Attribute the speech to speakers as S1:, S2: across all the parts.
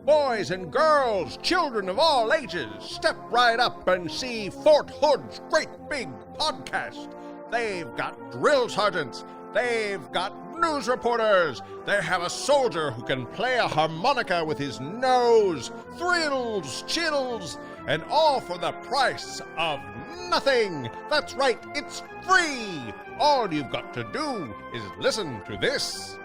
S1: Boys and girls, children of all ages, step right up and see Fort Hood's great big podcast. They've got drill sergeants. They've got news reporters. They have a soldier who can play a harmonica with his nose. Thrills, chills, and all for the price of nothing. That's right, it's free. All you've got to do is listen to this.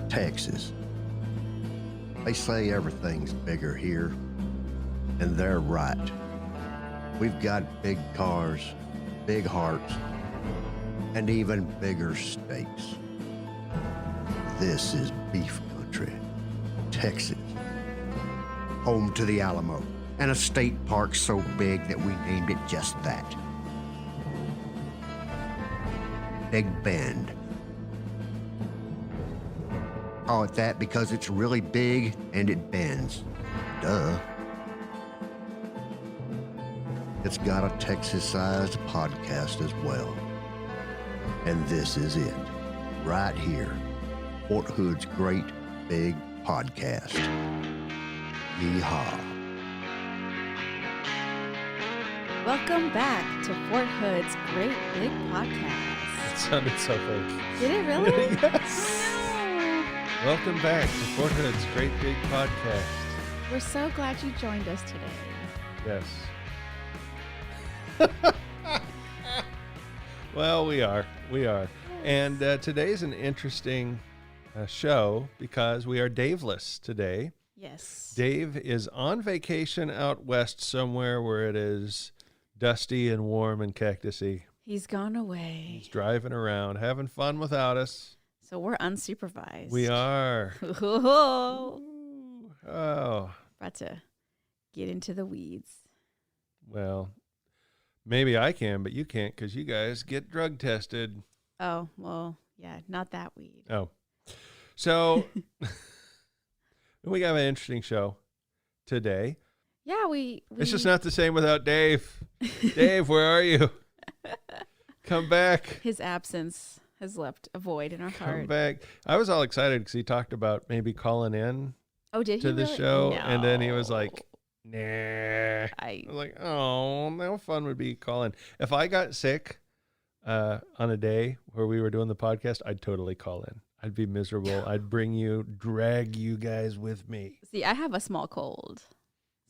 S2: Texas. They say everything's bigger here, and they're right. We've got big cars, big hearts, and even bigger steaks. This is beef country, Texas. Home to the Alamo, and a state park so big that we named it just that. Big Bend. Call it that because it's really big and it bends. Duh. It's got a Texas-sized podcast as well. And this is it, right here. Fort Hood's great big podcast. Yeehaw.
S3: Welcome back to Fort Hood's great big podcast.
S4: It sounded so fake.
S3: Did it really?
S4: Yes. Welcome back to Fort Hood's great big podcast.
S3: We're so glad you joined us today.
S4: Yes. Well, we are. Yes. And today's an interesting show because we are Daveless today.
S3: Yes.
S4: Dave is on vacation out west somewhere where it is dusty and warm and cactusy.
S3: He's gone away.
S4: He's driving around, having fun without us.
S3: So we're unsupervised.
S4: We are.
S3: Oh.
S4: About
S3: to get into the weeds.
S4: Well, maybe I can, but you can't because you guys get drug tested.
S3: Oh, well, yeah, not that weed.
S4: Oh. So we have an interesting show today.
S3: Yeah, we
S4: It's just not the same without Dave. Dave, where are you? Come back.
S3: His absence has left a void in our heart.
S4: Come back. I was all excited because he talked about maybe calling in
S3: to
S4: the
S3: really?
S4: show.
S3: No.
S4: And then he was like, nah.
S3: I
S4: was like, oh, how fun would be calling. If I got sick on a day where we were doing the podcast, I'd totally call in. I'd be miserable. I'd drag you guys with me.
S3: See, I have a small cold.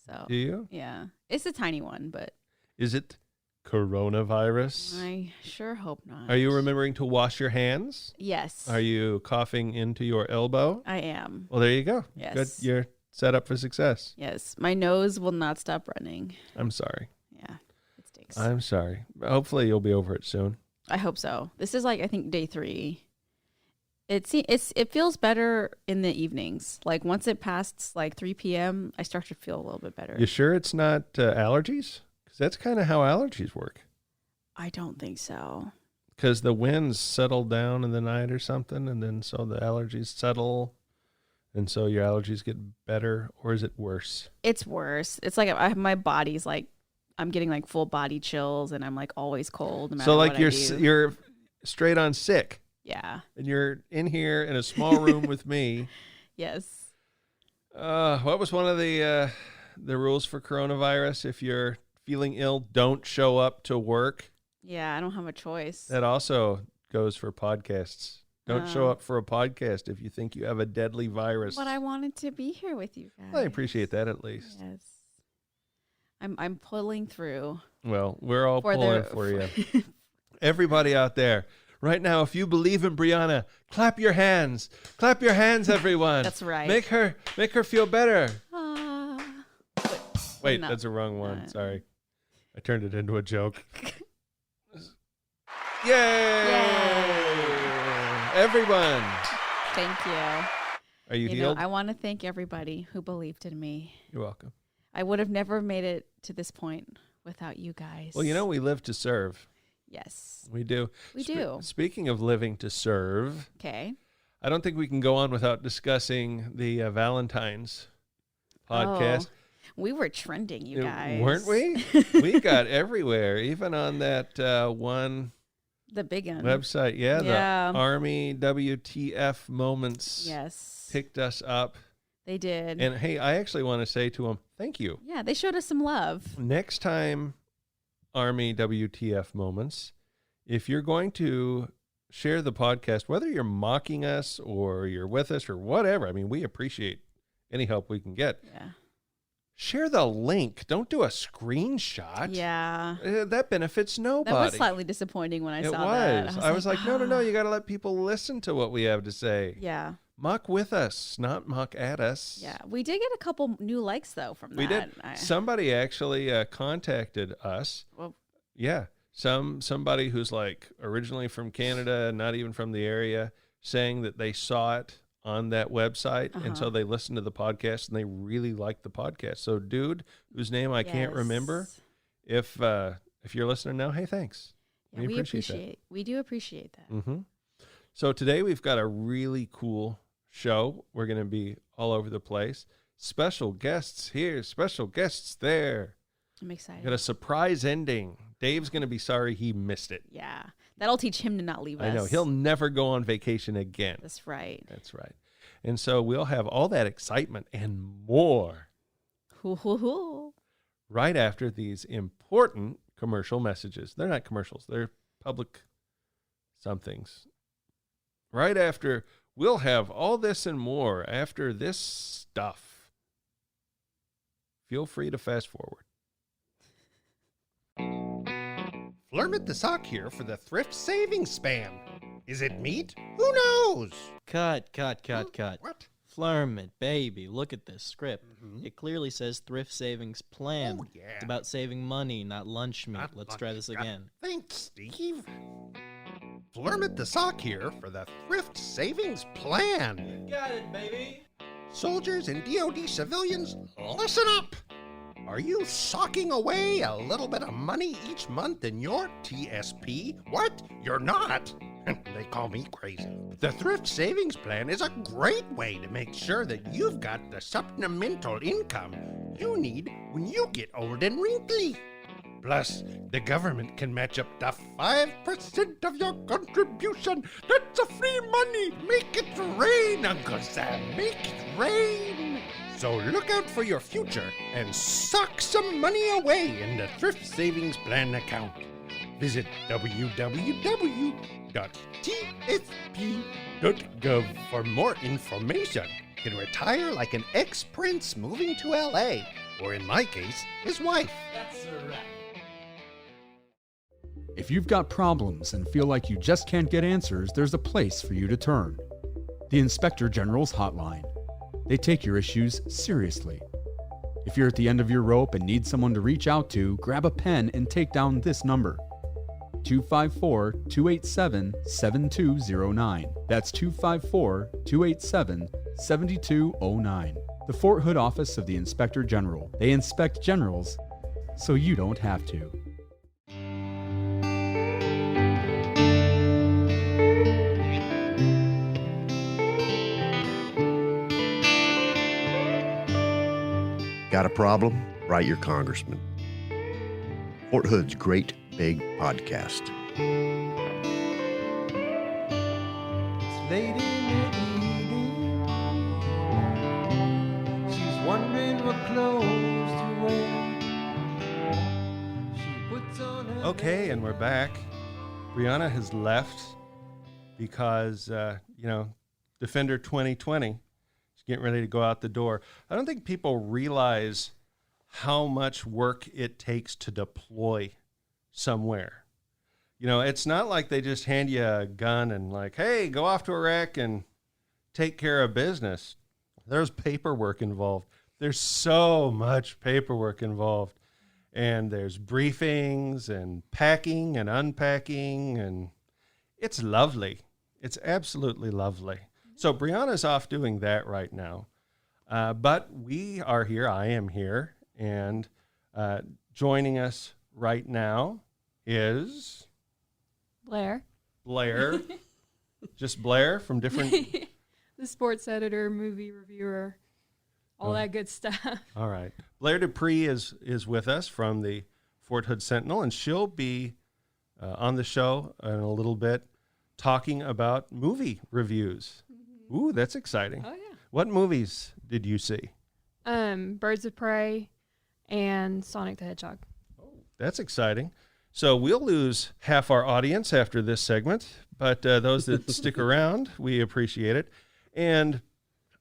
S3: So
S4: Do you?
S3: Yeah. It's a tiny one, but
S4: Is it coronavirus?
S3: I sure hope not.
S4: Are you remembering to wash your hands?
S3: Yes.
S4: Are you coughing into your elbow?
S3: I am.
S4: Well, there you go.
S3: Yes.
S4: Good. You're set up for success.
S3: Yes. My nose will not stop running.
S4: I'm sorry.
S3: Yeah. It stinks.
S4: I'm sorry. Hopefully you'll be over it soon.
S3: I hope so. This is I think day 3. It feels better in the evenings. Like once it passed 3 p.m., I start to feel a little bit better.
S4: You sure it's not allergies? Because that's kind of how allergies work.
S3: I don't think so.
S4: Because the winds settle down in the night or something, and then so the allergies settle, and so your allergies get better, or is it worse?
S3: It's worse. It's my body's I'm getting full body chills, and I'm always cold. No matter what I do.
S4: You're straight on sick.
S3: Yeah.
S4: And you're in here in a small room with me.
S3: Yes.
S4: What was one of the rules for coronavirus? If you're feeling ill, don't show up to work.
S3: Yeah, I don't have a choice.
S4: That also goes for podcasts. Don't show up for a podcast if you think you have a deadly virus.
S3: But I wanted to be here with you guys.
S4: Well, I appreciate that at least.
S3: Yes. I'm pulling through.
S4: Well, we're all pulling for you. Everybody out there. Right now, if you believe in Brianna, clap your hands. Clap your hands, everyone.
S3: That's right.
S4: Make her feel better. Wait,
S3: no.
S4: That's the wrong one. Sorry. I turned it into a joke. Yay! Everyone.
S3: Thank you.
S4: Are you healed?
S3: I want to thank everybody who believed in me.
S4: You're welcome.
S3: I would have never made it to this point without you guys.
S4: Well, we live to serve.
S3: Yes.
S4: We do.
S3: We do.
S4: Speaking of living to serve.
S3: Okay.
S4: I don't think we can go on without discussing the Valentine's podcast.
S3: Oh, we were trending, you guys.
S4: Weren't we? We got everywhere, even on that one
S3: The big one.
S4: website. Yeah,
S3: Yeah.
S4: the Army WTF moments
S3: Yes.
S4: picked us up.
S3: They did.
S4: And hey, I actually want to say to them, thank you.
S3: Yeah, they showed us some love.
S4: Next time, Army WTF moments, if you're going to share the podcast, whether you're mocking us or you're with us or whatever, I mean, we appreciate any help we can get.
S3: Yeah.
S4: Share the link. Don't do a screenshot.
S3: Yeah.
S4: That benefits nobody.
S3: That was slightly disappointing when I
S4: It
S3: saw that.
S4: was. I was like, no, you got to let people listen to what we have to say.
S3: Yeah.
S4: Mock with us, not mock at us.
S3: Yeah. We did get a couple new likes, though, from that.
S4: We did. Somebody actually contacted us.
S3: Well,
S4: Yeah. Somebody who's like originally from Canada, not even from the area, saying that they saw it on that website. And so they listened to the podcast and they really liked the podcast. So dude, whose name I can't remember, if you're listening now, hey, thanks.
S3: Yeah, we appreciate We do appreciate that.
S4: Mm-hmm. So today we've got a really cool show. We're going to be all over the place. Special guests here, special guests there.
S3: I'm excited.
S4: Got a surprise ending. Dave's going to be sorry he missed it.
S3: Yeah. That'll teach him to not leave us.
S4: I know. He'll never go on vacation again.
S3: That's right.
S4: That's right. And so we'll have all that excitement and more right after these important commercial messages. They're not commercials. They're public somethings. Right after, we'll have all this and more after this stuff. Feel free to fast forward.
S1: Flurmit the Sock here for the Thrift Savings Spam. Is it meat? Who knows?
S5: Cut.
S1: What?
S5: Flurmit, baby, look at this script. It clearly says thrift savings plan.
S1: Oh, yeah.
S5: It's about saving money, not lunch meat.
S1: Not
S5: Let's
S1: lunch.
S5: try this again.
S1: Thanks, Steve. Flurmit the Sock here for the Thrift Savings Plan.
S5: Got it, baby.
S1: Soldiers and DoD civilians, listen up. Are you socking away a little bit of money each month in your TSP? What? You're not? They call me crazy. The Thrift Savings Plan is a great way to make sure that you've got the supplemental income you need when you get old and wrinkly. Plus, the government can match up to 5% of your contribution. That's a free money. Make it rain, Uncle Sam. Make it rain. So look out for your future and sock some money away in the Thrift Savings Plan account. Visit www.tsp.gov for more information. You can retire like an ex-prince moving to LA, or in my case, his wife.
S5: That's a wrap.
S6: If you've got problems and feel like you just can't get answers, there's a place for you to turn. The Inspector General's Hotline. They take your issues seriously. If you're at the end of your rope and need someone to reach out to, grab a pen and take down this number. 254-287-7209. That's 254-287-7209. The Fort Hood office of the Inspector General. They inspect generals so you don't have to.
S2: Got a problem? Write your congressman. Fort Hood's Great Big Podcast.
S7: It's late in the evening. She's wondering what clothes to wear. She puts on her
S4: Okay, and we're back. Brianna has left because, Defender 2020. She's getting ready to go out the door. I don't think people realize how much work it takes to deploy somewhere. It's not like they just hand you a gun and like, hey, go off to Iraq and take care of business. There's paperwork involved. There's so much paperwork involved. And there's briefings and packing and unpacking, and it's lovely. It's absolutely lovely. So Brianna's off doing that right now. But we are here. I am here. And joining us right now is
S8: Blair.
S4: Just Blair from different...
S8: The sports editor, movie reviewer, all that good stuff.
S4: All right. Blair Dupree is with us from the Fort Hood Sentinel, and she'll be on the show in a little bit, talking about movie reviews. Ooh, that's exciting.
S8: Oh yeah.
S4: What movies did you see?
S8: Birds of Prey and Sonic the Hedgehog.
S4: That's exciting. So we'll lose half our audience after this segment, but those that stick around, we appreciate it. And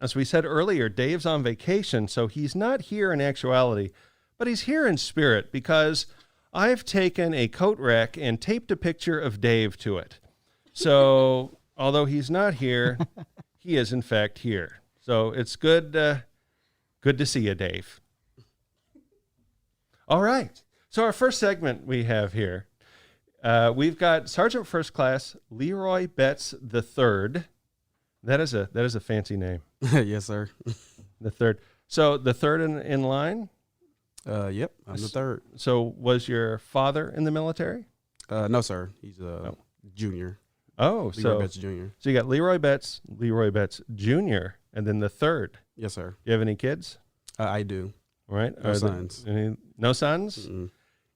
S4: as we said earlier, Dave's on vacation, so he's not here in actuality, but he's here in spirit because I've taken a coat rack and taped a picture of Dave to it. So although he's not here, he is in fact here. So it's good to see you, Dave. All right. So our first segment we have here, we've got Sergeant First Class Leroy Betts III. That is a fancy name.
S9: Yes, sir.
S4: The third. So the third in line?
S9: Yep, I'm the third.
S4: So was your father in the military?
S9: No, sir. He's a junior.
S4: Oh,
S9: Leroy Betts Jr.
S4: So you got Leroy Betts Jr., and then the third.
S9: Yes, sir.
S4: You have any kids?
S9: I do.
S4: All right.
S9: No sons.
S4: No sons?
S9: Mm-mm.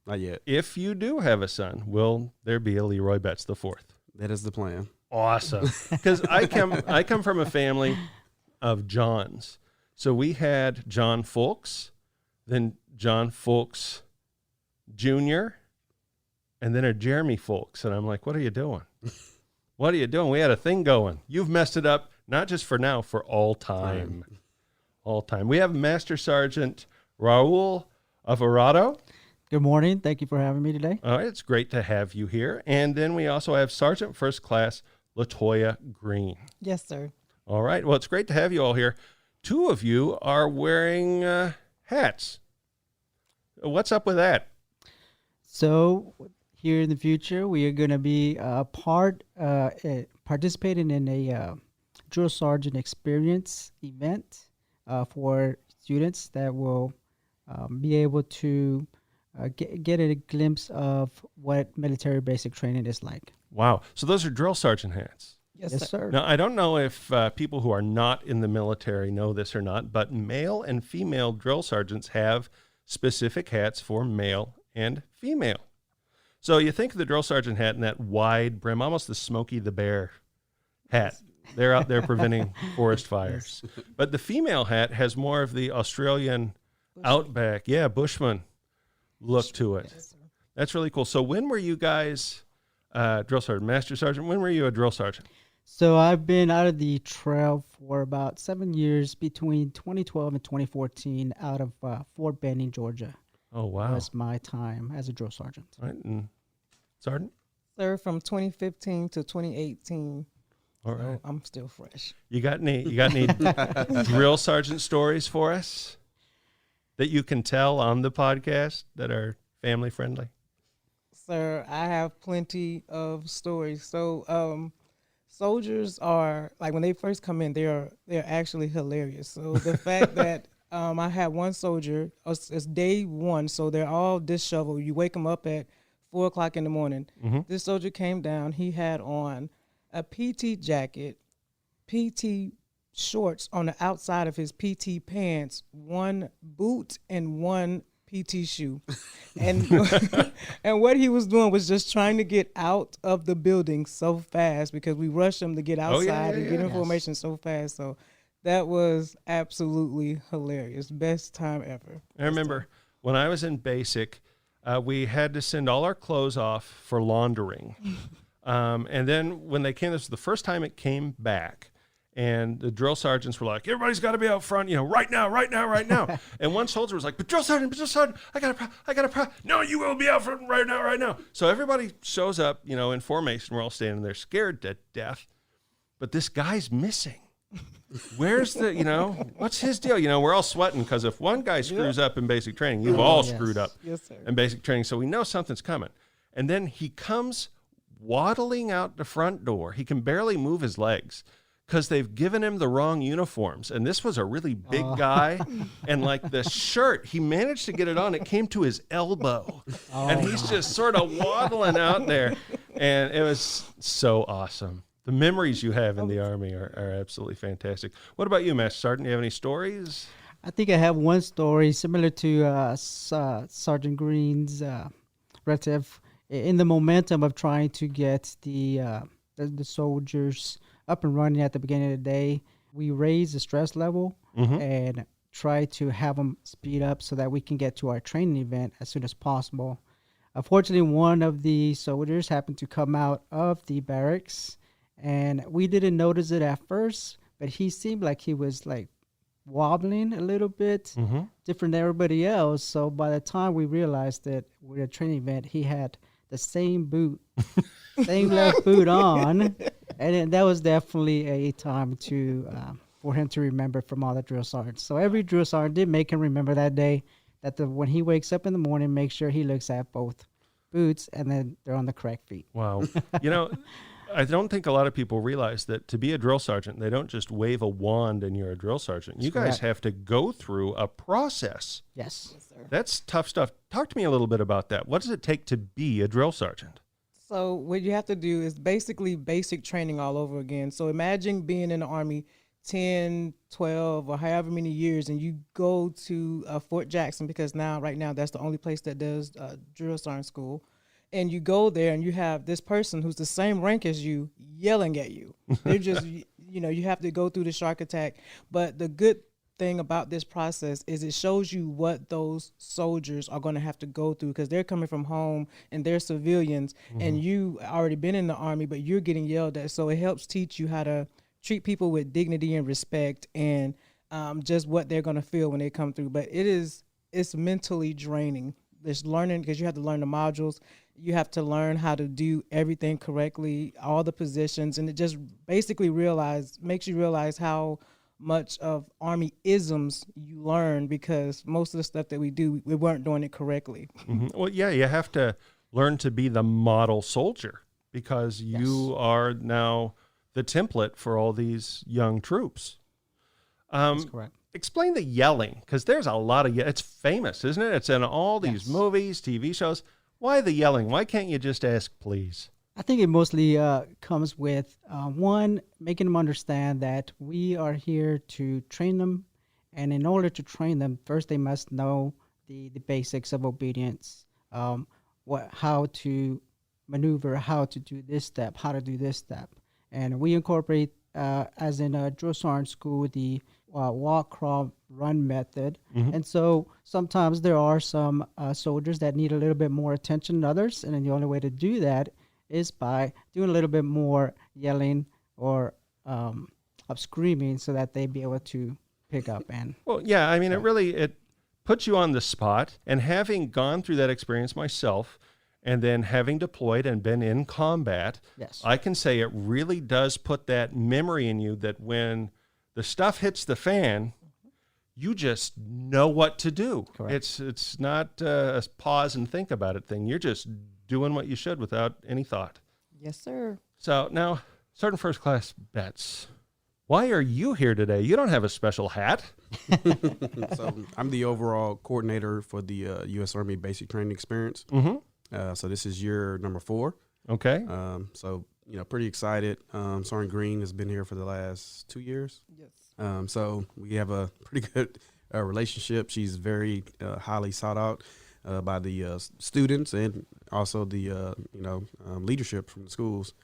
S9: Not yet.
S4: If you do have a son, will there be a Leroy Betts IV?
S9: That is the plan.
S4: Awesome. Because I come from a family of Johns. So we had John Fulks, then John Fulks Jr., and then a Jeremy Fulks. And I'm like, what are you doing? What are you doing? We had a thing going. You've messed it up, not just for now, for all time. All time. We have Master Sergeant Raul Alvarado.
S10: Good morning. Thank you for having me today.
S4: It's great to have you here. And then we also have Sergeant First Class Latoya Green.
S11: Yes, sir.
S4: All right. Well, it's great to have you all here. Two of you are wearing hats. What's up with that?
S10: So here in the future, we are going to be participating in a drill sergeant experience event for students that will be able to get a glimpse of what military basic training is like.
S4: Wow. So those are drill sergeant hats.
S10: Yes, sir.
S4: Now, I don't know if people who are not in the military know this or not, but male and female drill sergeants have specific hats for male and female. So you think of the drill sergeant hat and that wide brim, almost the Smokey the Bear hat. They're out there preventing forest fires. But the female hat has more of the Australian outback, Bushman look to it. That's really cool. So when were you guys drill sergeant, Master Sergeant? When were you a drill sergeant?
S10: So I've been out of the trail for about 7 years, between 2012 and 2014, out of Fort Benning, Georgia.
S4: Oh, wow.
S10: That's my time as a drill sergeant.
S4: All right. And Sergeant?
S11: Sir, from 2015 to 2018.
S4: All right.
S11: So I'm still fresh.
S4: You got any drill sergeant stories for us that you can tell on the podcast that are family friendly?
S11: Sir, I have plenty of stories. So soldiers are, like, when they first come in, they're actually hilarious. So the fact that I had one soldier, it's day one, so they're all disheveled. You wake them up at 4 o'clock in the morning. Mm-hmm. This soldier came down. He had on a PT jacket, PT shorts on the outside of his PT pants, one boot and one PT shoe. And and what he was doing was just trying to get out of the building so fast, because we rushed him to get outside and get information so fast. So that was absolutely hilarious. Best time ever.
S4: I remember when I was in basic, we had to send all our clothes off for laundering. And then when they came, this was the first time it came back. And the drill sergeants were like, everybody's got to be out front, right now. And one soldier was like, but drill sergeant, I got a pro. No, you will be out front right now. So everybody shows up, in formation. We're all standing there scared to death. But this guy's missing. Where's the, what's his deal? We're all sweating because if one guy screws up in basic training, you've all screwed up in basic training. So we know something's coming. And then he comes waddling out the front door. He can barely move his legs because they've given him the wrong uniforms. And this was a really big guy. And like the shirt, he managed to get it on. It came to his elbow. And he's just sort of waddling out there. And it was so awesome. The memories you have in the Army are absolutely fantastic. What about you, Master Sergeant? Do you have any stories?
S10: I think I have one story similar to Sergeant Green's relative. in the momentum of trying to get the soldiers up and running at the beginning of the day, we raise the stress level and try to have them speed up so that we can get to our training event as soon as possible. Unfortunately, one of the soldiers happened to come out of the barracks, and we didn't notice it at first, but he seemed like he was like wobbling a little bit, different than everybody else. So by the time we realized that we're at a training event, he had the same boot, same left boot on, and that was definitely a time to for him to remember from all the drill sergeants. So every drill sergeant did make him remember that day that when he wakes up in the morning, make sure he looks at both boots and then they're on the correct feet.
S4: Wow. You know, I don't think a lot of people realize that to be a drill sergeant, they don't just wave a wand and you're a drill sergeant. You guys have to go through a process.
S10: Yes.
S4: That's tough stuff. Talk to me a little bit about that. What does it take to be a drill sergeant?
S11: So what you have to do is basically basic training all over again. So imagine being in the Army 10, 12, or however many years, and you go to Fort Jackson, because right now that's the only place that does drill sergeant school. And you go there and you have this person who's the same rank as you yelling at you. They're just, you have to go through the shark attack. But the good thing about this process is it shows you what those soldiers are going to have to go through, because they're coming from home and they're civilians, and you already been in the Army, but you're getting yelled at. So it helps teach you how to treat people with dignity and respect, and just what they're going to feel when they come through. But it's mentally draining. It's learning, because you have to learn the modules. You have to learn how to do everything correctly, all the positions, and it just basically makes you realize how much of Army isms you learn, because most of the stuff that we do, we weren't doing it correctly.
S4: Well, yeah, you have to learn to be the model soldier, because you are now the template for all these young troops.
S10: That's correct.
S4: Explain the yelling, because there's a lot of it's famous, isn't it? It's in all these movies, TV shows. Why the yelling? Why can't you just ask, please?
S10: I think it mostly comes with, one, making them understand that we are here to train them. And in order to train them, first they must know the basics of obedience, how to maneuver, how to do this step, how to do this step. And we incorporate, as in a drill sergeant school, the walk, crawl, run method. And so sometimes there are some soldiers that need a little bit more attention than others. And then the only way to do that is by doing a little bit more yelling or of screaming, so that they be able to pick up. And
S4: well, yeah, I mean, it puts you on the spot. And having gone through that experience myself, and then having deployed and been in combat, I can say it really does put that memory in you that when the stuff hits the fan, you just know what to do. Correct. It's not a pause and think about it thing. You're just doing what you should without any thought.
S11: Yes, sir.
S4: So now, Sergeant First Class Betts, why are you here today? You don't have a special hat.
S9: So I'm the overall coordinator for the U.S. Army Basic Training Experience. So this is year number 4.
S4: Okay.
S9: So, pretty excited. Sergeant Green has been here for the last 2 years.
S11: Yes.
S9: So we have a pretty good relationship. She's very highly sought out by the students and also the, leadership from the schools.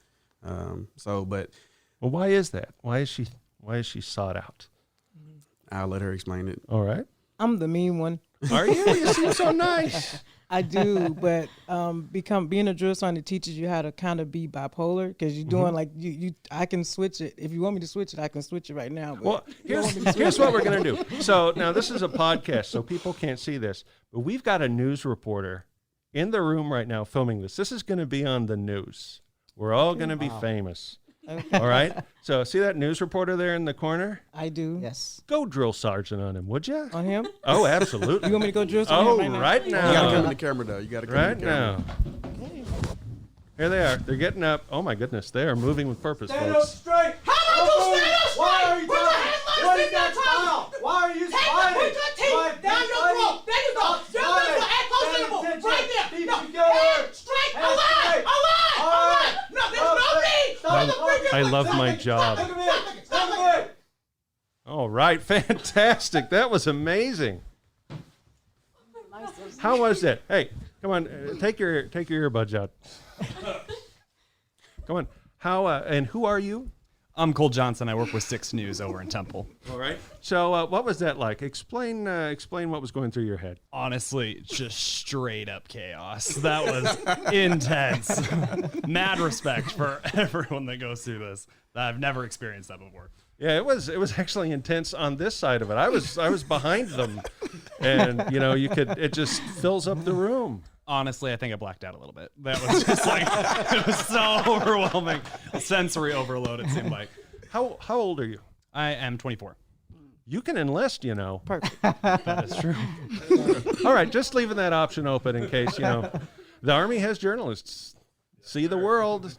S9: But
S4: why is that? Why is she sought out?
S9: I'll let her explain it.
S4: All right.
S11: I'm the mean one.
S4: Are you? You seem so nice.
S11: I do, but being a drill sergeant teaches you how to kind of be bipolar, because you're doing like you. I can switch it if you want me to switch it. I can switch it right now. But
S4: well, here's what we're gonna do. So now this is a podcast, so people can't see this, but we've got a news reporter in the room right now filming this. This is going to be on the news. We're all going to be famous.
S11: Okay.
S4: All right. So see that news reporter there in the corner?
S11: I do.
S10: Yes.
S4: Go drill sergeant on him, would you?
S11: On him?
S4: Oh, absolutely.
S11: You want me to go drill sergeant
S4: right now?
S9: You got to come in the camera, though. You got to come
S4: right
S9: in the camera.
S4: now. Okay. Here they are. They're getting up. Oh, my goodness. They are moving with purpose,
S7: Stand
S4: folks.
S7: up straight.
S12: How about you stand up straight?
S7: Why are you
S12: Put your
S7: doing
S12: hands
S7: that?
S12: on
S7: What
S12: the
S7: is that
S12: seat
S7: style? Why are you
S12: Put
S7: sliding?
S12: your teeth down your throat. There you go. Your legs are at close interval. Right there. No, head straight. Alive. Alive. No, there's no need.
S4: I love my job.
S7: Look at me. Look at me.
S4: All right. Fantastic. That was amazing. How was that? Hey, Come on, take your earbuds out. Come on. How and who are you?
S13: I'm Cole Johnson. I work with 6 News over in Temple.
S4: All right. So what was that like? Explain what was going through your head.
S13: Honestly, just straight up chaos. That was intense. Mad respect for everyone that goes through this. I've never experienced that before.
S4: Yeah, it was actually intense on this side of it. I was behind them, and it just fills up the room.
S13: Honestly, I think I blacked out a little bit. That was just like, it was so overwhelming. Sensory overload, it seemed like.
S4: How old are you?
S13: I am 24.
S4: You can enlist,
S10: Perfect.
S13: That is true.
S4: All right, just leaving that option open in case, the Army has journalists. See the world,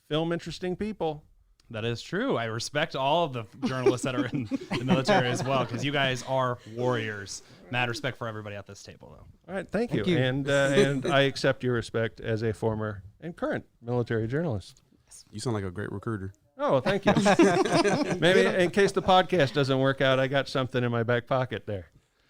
S4: film interesting people.
S13: That is true. I respect all of the journalists that are in the military as well, because you guys are warriors. Mad respect for everybody at this table, though.
S4: All right, thank you. And I accept your respect as a former and current military journalist.
S9: You sound like a great recruiter.
S4: Oh, well, thank you. Maybe in case the podcast doesn't work out, I got something in my back pocket there.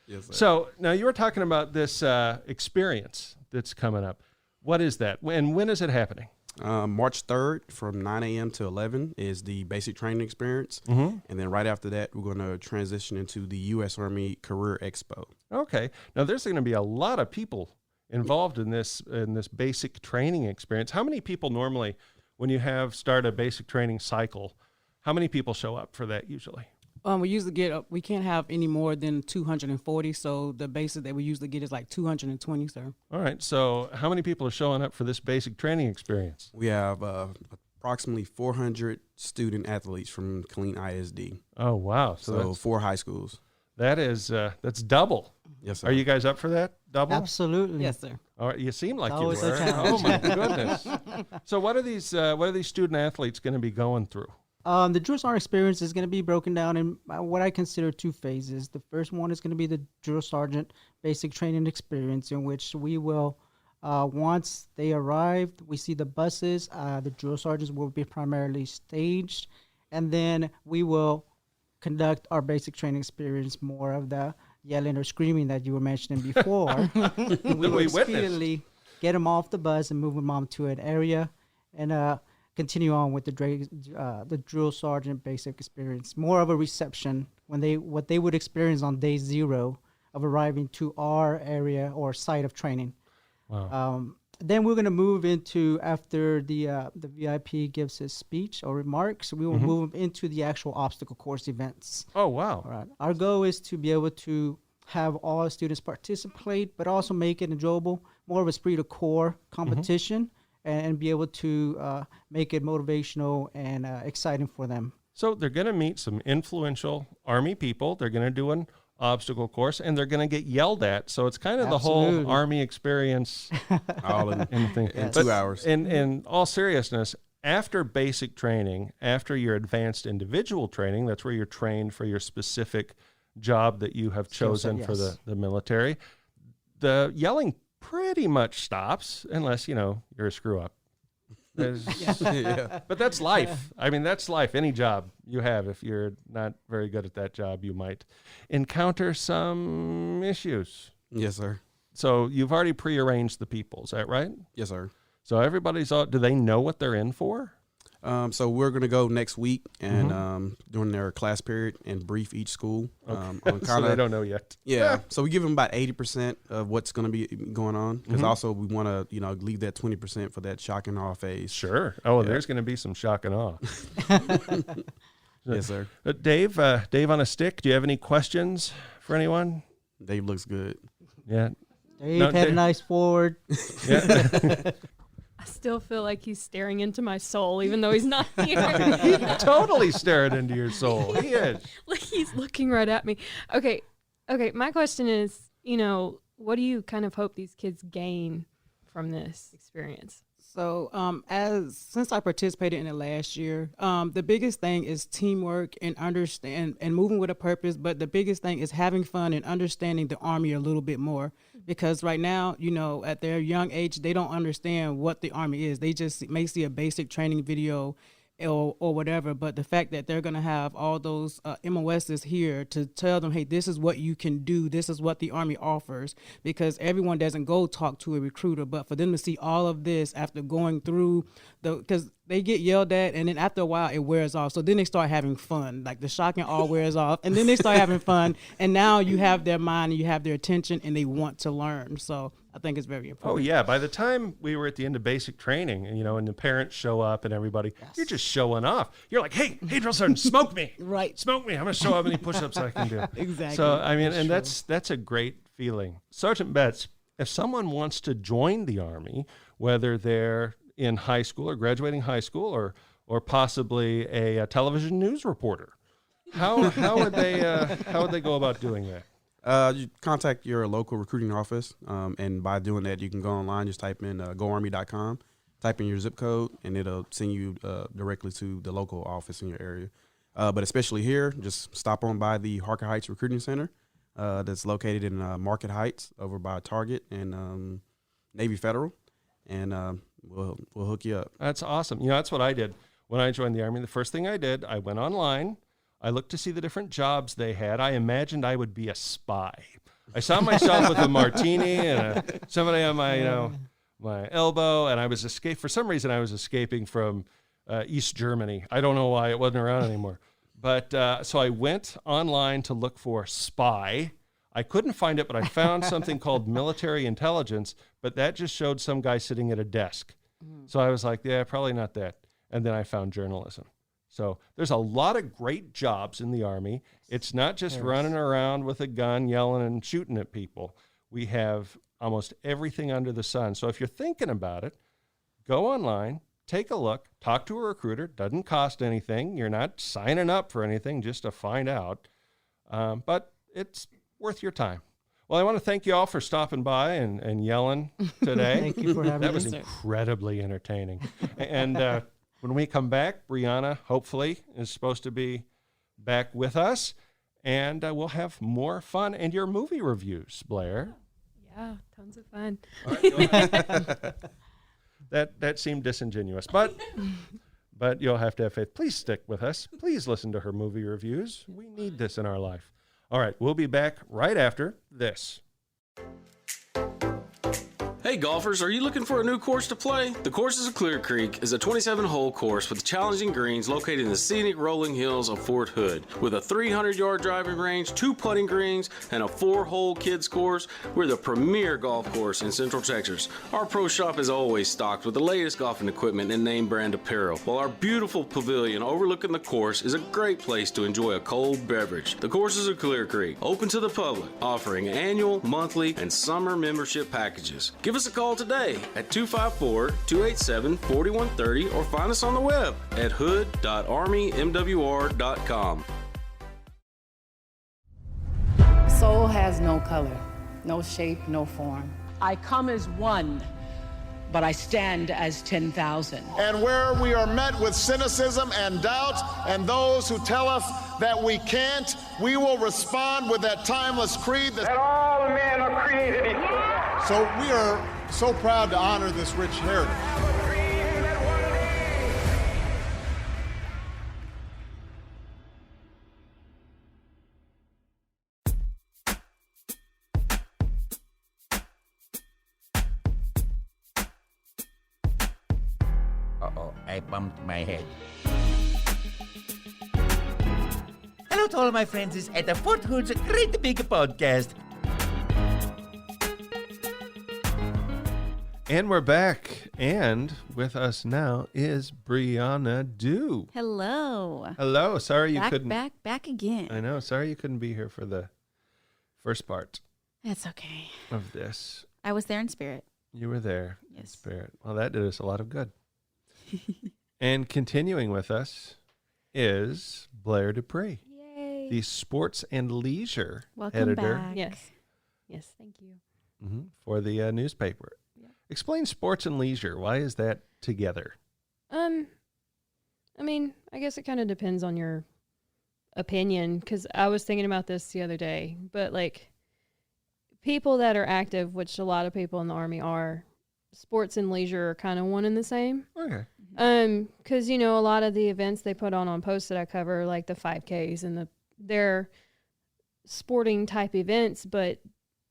S9: Yes, sir.
S4: So now you were talking about this experience that's coming up. What is that? And when is it happening?
S9: March 3rd from 9 a.m. to 11 is the basic training experience.
S4: Mm-hmm.
S9: And then right after that, we're going to transition into the U.S. Army Career Expo.
S4: Okay. Now, there's going to be a lot of people involved in this basic training experience. How many people normally, when you start a basic training cycle, how many people show up for that usually?
S14: We usually get we can't have any more than 240, so the basic that we usually get is like 220, sir.
S4: All right, so how many people are showing up for this basic training experience?
S9: We have approximately 400 student athletes from Killeen ISD.
S4: Oh, wow.
S9: So 4 high schools.
S4: That is, that's double.
S9: Yes, sir.
S4: Are you guys up for that? Double?
S10: Absolutely.
S14: Yes, sir.
S4: All right, you seem like
S10: It's
S4: you
S10: always a
S4: were.
S10: challenge.
S4: Oh, my goodness. So what are these student athletes going to be going through?
S10: The drill sergeant experience is going to be broken down in what I consider 2 phases. The first one is going to be the drill sergeant basic training experience, in which we will, once they arrive, we see the buses. The drill sergeants will be primarily staged, and then we will conduct our basic training experience, more of the yelling or screaming that you were mentioning before. And we will speedily get them off the bus and move them on to an area, and continue on with the drill sergeant basic experience, more of a reception what they would experience on day 0 of arriving to our area or site of training.
S4: Wow.
S10: Then we're going to move into, after the VIP gives his speech or remarks, we will move into the actual obstacle course events.
S4: Oh, wow.
S10: All right. Our goal is to be able to have all students participate, but also make it enjoyable, more of a esprit de corps competition. And be able to make it motivational and exciting for them.
S4: So they're going to meet some influential Army people. They're going to do an obstacle course, and they're going to get yelled at. So it's kind of the whole Army experience.
S9: All in 2 hours.
S4: In all seriousness, after basic training, after your advanced individual training, that's where you're trained for your specific job that you have chosen for the military, the yelling pretty much stops, unless you're a screw up. But that's life. I mean, that's life. Any job you have, if you're not very good at that job, you might encounter some issues.
S9: Yes, sir.
S4: So you've already prearranged the people, is that right?
S9: Yes, sir.
S4: So everybody's do they know what they're in for?
S9: So we're going to go next week and during their class period and brief each school. On
S4: so they don't know yet.
S9: Yeah. So we give them about 80% of what's going to be going on, because also we want to leave that 20% for that shock and awe phase.
S4: Sure. Oh, there's going to be some shock and awe.
S9: Yes, sir.
S4: Dave on a stick. Do you have any questions for anyone?
S9: Dave looks good.
S4: Yeah.
S10: Dave had a nice forward.
S4: Yeah.
S8: I still feel like he's staring into my soul, even though he's not here.
S4: He's totally staring into your soul. He is.
S8: Like he's looking right at me. Okay. My question is, what do you kind of hope these kids gain from this experience?
S14: So, since I participated in it last year, the biggest thing is teamwork and understand and moving with a purpose. But the biggest thing is having fun and understanding the Army a little bit more, because right now, at their young age, they don't understand what the Army is. They just may see a basic training video or whatever. But the fact that they're going to have all those MOSs here to tell them, hey, this is what you can do. This is what the Army offers, because everyone doesn't go talk to a recruiter. But for them to see all of this after going through because they get yelled at, and then after a while it wears off. So then they start having fun, like the shock and awe wears off, and then they start having fun. And now you have their mind, and you have their attention, and they want to learn. So I think it's very important.
S4: Oh yeah, by the time we were at the end of basic training, and the parents show up and everybody, you're just showing off. You're like, hey, drill sergeant, smoke me,
S14: right?
S4: Smoke me. I'm gonna show how many push-ups I can do.
S14: Exactly.
S4: So I mean, that's a great feeling. Sergeant Betts, if someone wants to join the Army, whether they're in high school or graduating high school, or possibly a television news reporter, how would they go about doing that?
S9: You contact your local recruiting office, and by doing that, you can go online. Just type in goarmy.com, type in your zip code, and it'll send you directly to the local office in your area. But especially here, just stop on by the Harker Heights Recruiting Center that's located in Market Heights over by Target and Navy Federal, and we'll hook you up.
S4: That's awesome. That's what I did when I joined the Army. The first thing I did, I went online. I looked to see the different jobs they had. I imagined I would be a spy. I saw myself with a martini and somebody on my, my elbow, and I was for some reason, I was escaping from East Germany. I don't know why it wasn't around anymore. But so I went online to look for spy. I couldn't find it, but I found something called military intelligence, but that just showed some guy sitting at a desk. So I was like, yeah, probably not that. And then I found journalism. So there's a lot of great jobs in the Army. It's not just running around with a gun, yelling and shooting at people. We have almost everything under the sun. So if you're thinking about it, go online, take a look, talk to a recruiter. Doesn't cost anything. You're not signing up for anything just to find out. But it's worth your time. Well, I want to thank you all for stopping by and yelling today.
S10: Thank you for having
S4: That was
S10: us.
S4: incredibly entertaining. And when we come back, Brianna, hopefully, is supposed to be back with us, and we'll have more fun and your movie reviews, Blair.
S8: Yeah, tons of fun.
S4: That seemed disingenuous, but you'll have to have faith. Please stick with us. Please listen to her movie reviews. We need this in our life. All right, we'll be back right after this.
S15: Hey golfers, are you looking for a new course to play? The Courses of Clear Creek is a 27-hole course with challenging greens located in the scenic rolling hills of Fort Hood. With a 300-yard driving range, 2 putting greens, and a 4-hole kids course, we're the premier golf course in Central Texas. Our pro shop is always stocked with the latest golfing equipment and name brand apparel, while our beautiful pavilion overlooking the course is a great place to enjoy a cold beverage. The Courses of Clear Creek, open to the public, offering annual, monthly, and summer membership packages. Give us a call today at 254-287-4130 or find us on the web at hood.armymwr.com.
S16: Soul has no color, no shape, no form.
S17: I come as one, but I stand as 10,000.
S18: And where we are met with cynicism and doubt and those who tell us that we can't, we will respond with that timeless creed that all men are created equal. So we are so proud to honor this rich heritage.
S19: Uh-oh, I bumped my head. Hello to all my friends at the Fort Hood's Great Big Podcast.
S4: And we're back, and with us now is Brianna Dew.
S3: Hello.
S4: Hello. Sorry you couldn't.
S3: Back again.
S4: I know. Sorry you couldn't be here for the first part.
S3: That's okay.
S4: Of this.
S3: I was there in spirit.
S4: You were there.
S3: Yes.
S4: In spirit. Well, that did us a lot of good. And continuing with us is Blair Dupree.
S8: Yay.
S4: The sports and leisure
S8: Welcome
S4: editor.
S8: back. Yes, thank you.
S4: For the newspaper. Explain sports and leisure. Why is that together?
S8: I mean, I guess it kind of depends on your opinion, because I was thinking about this the other day, but like people that are active, which a lot of people in the Army are, sports and leisure are kind of one and the same.
S4: Okay.
S8: Because a lot of the events they put on posts that I cover, like the 5Ks and they're sporting type events, but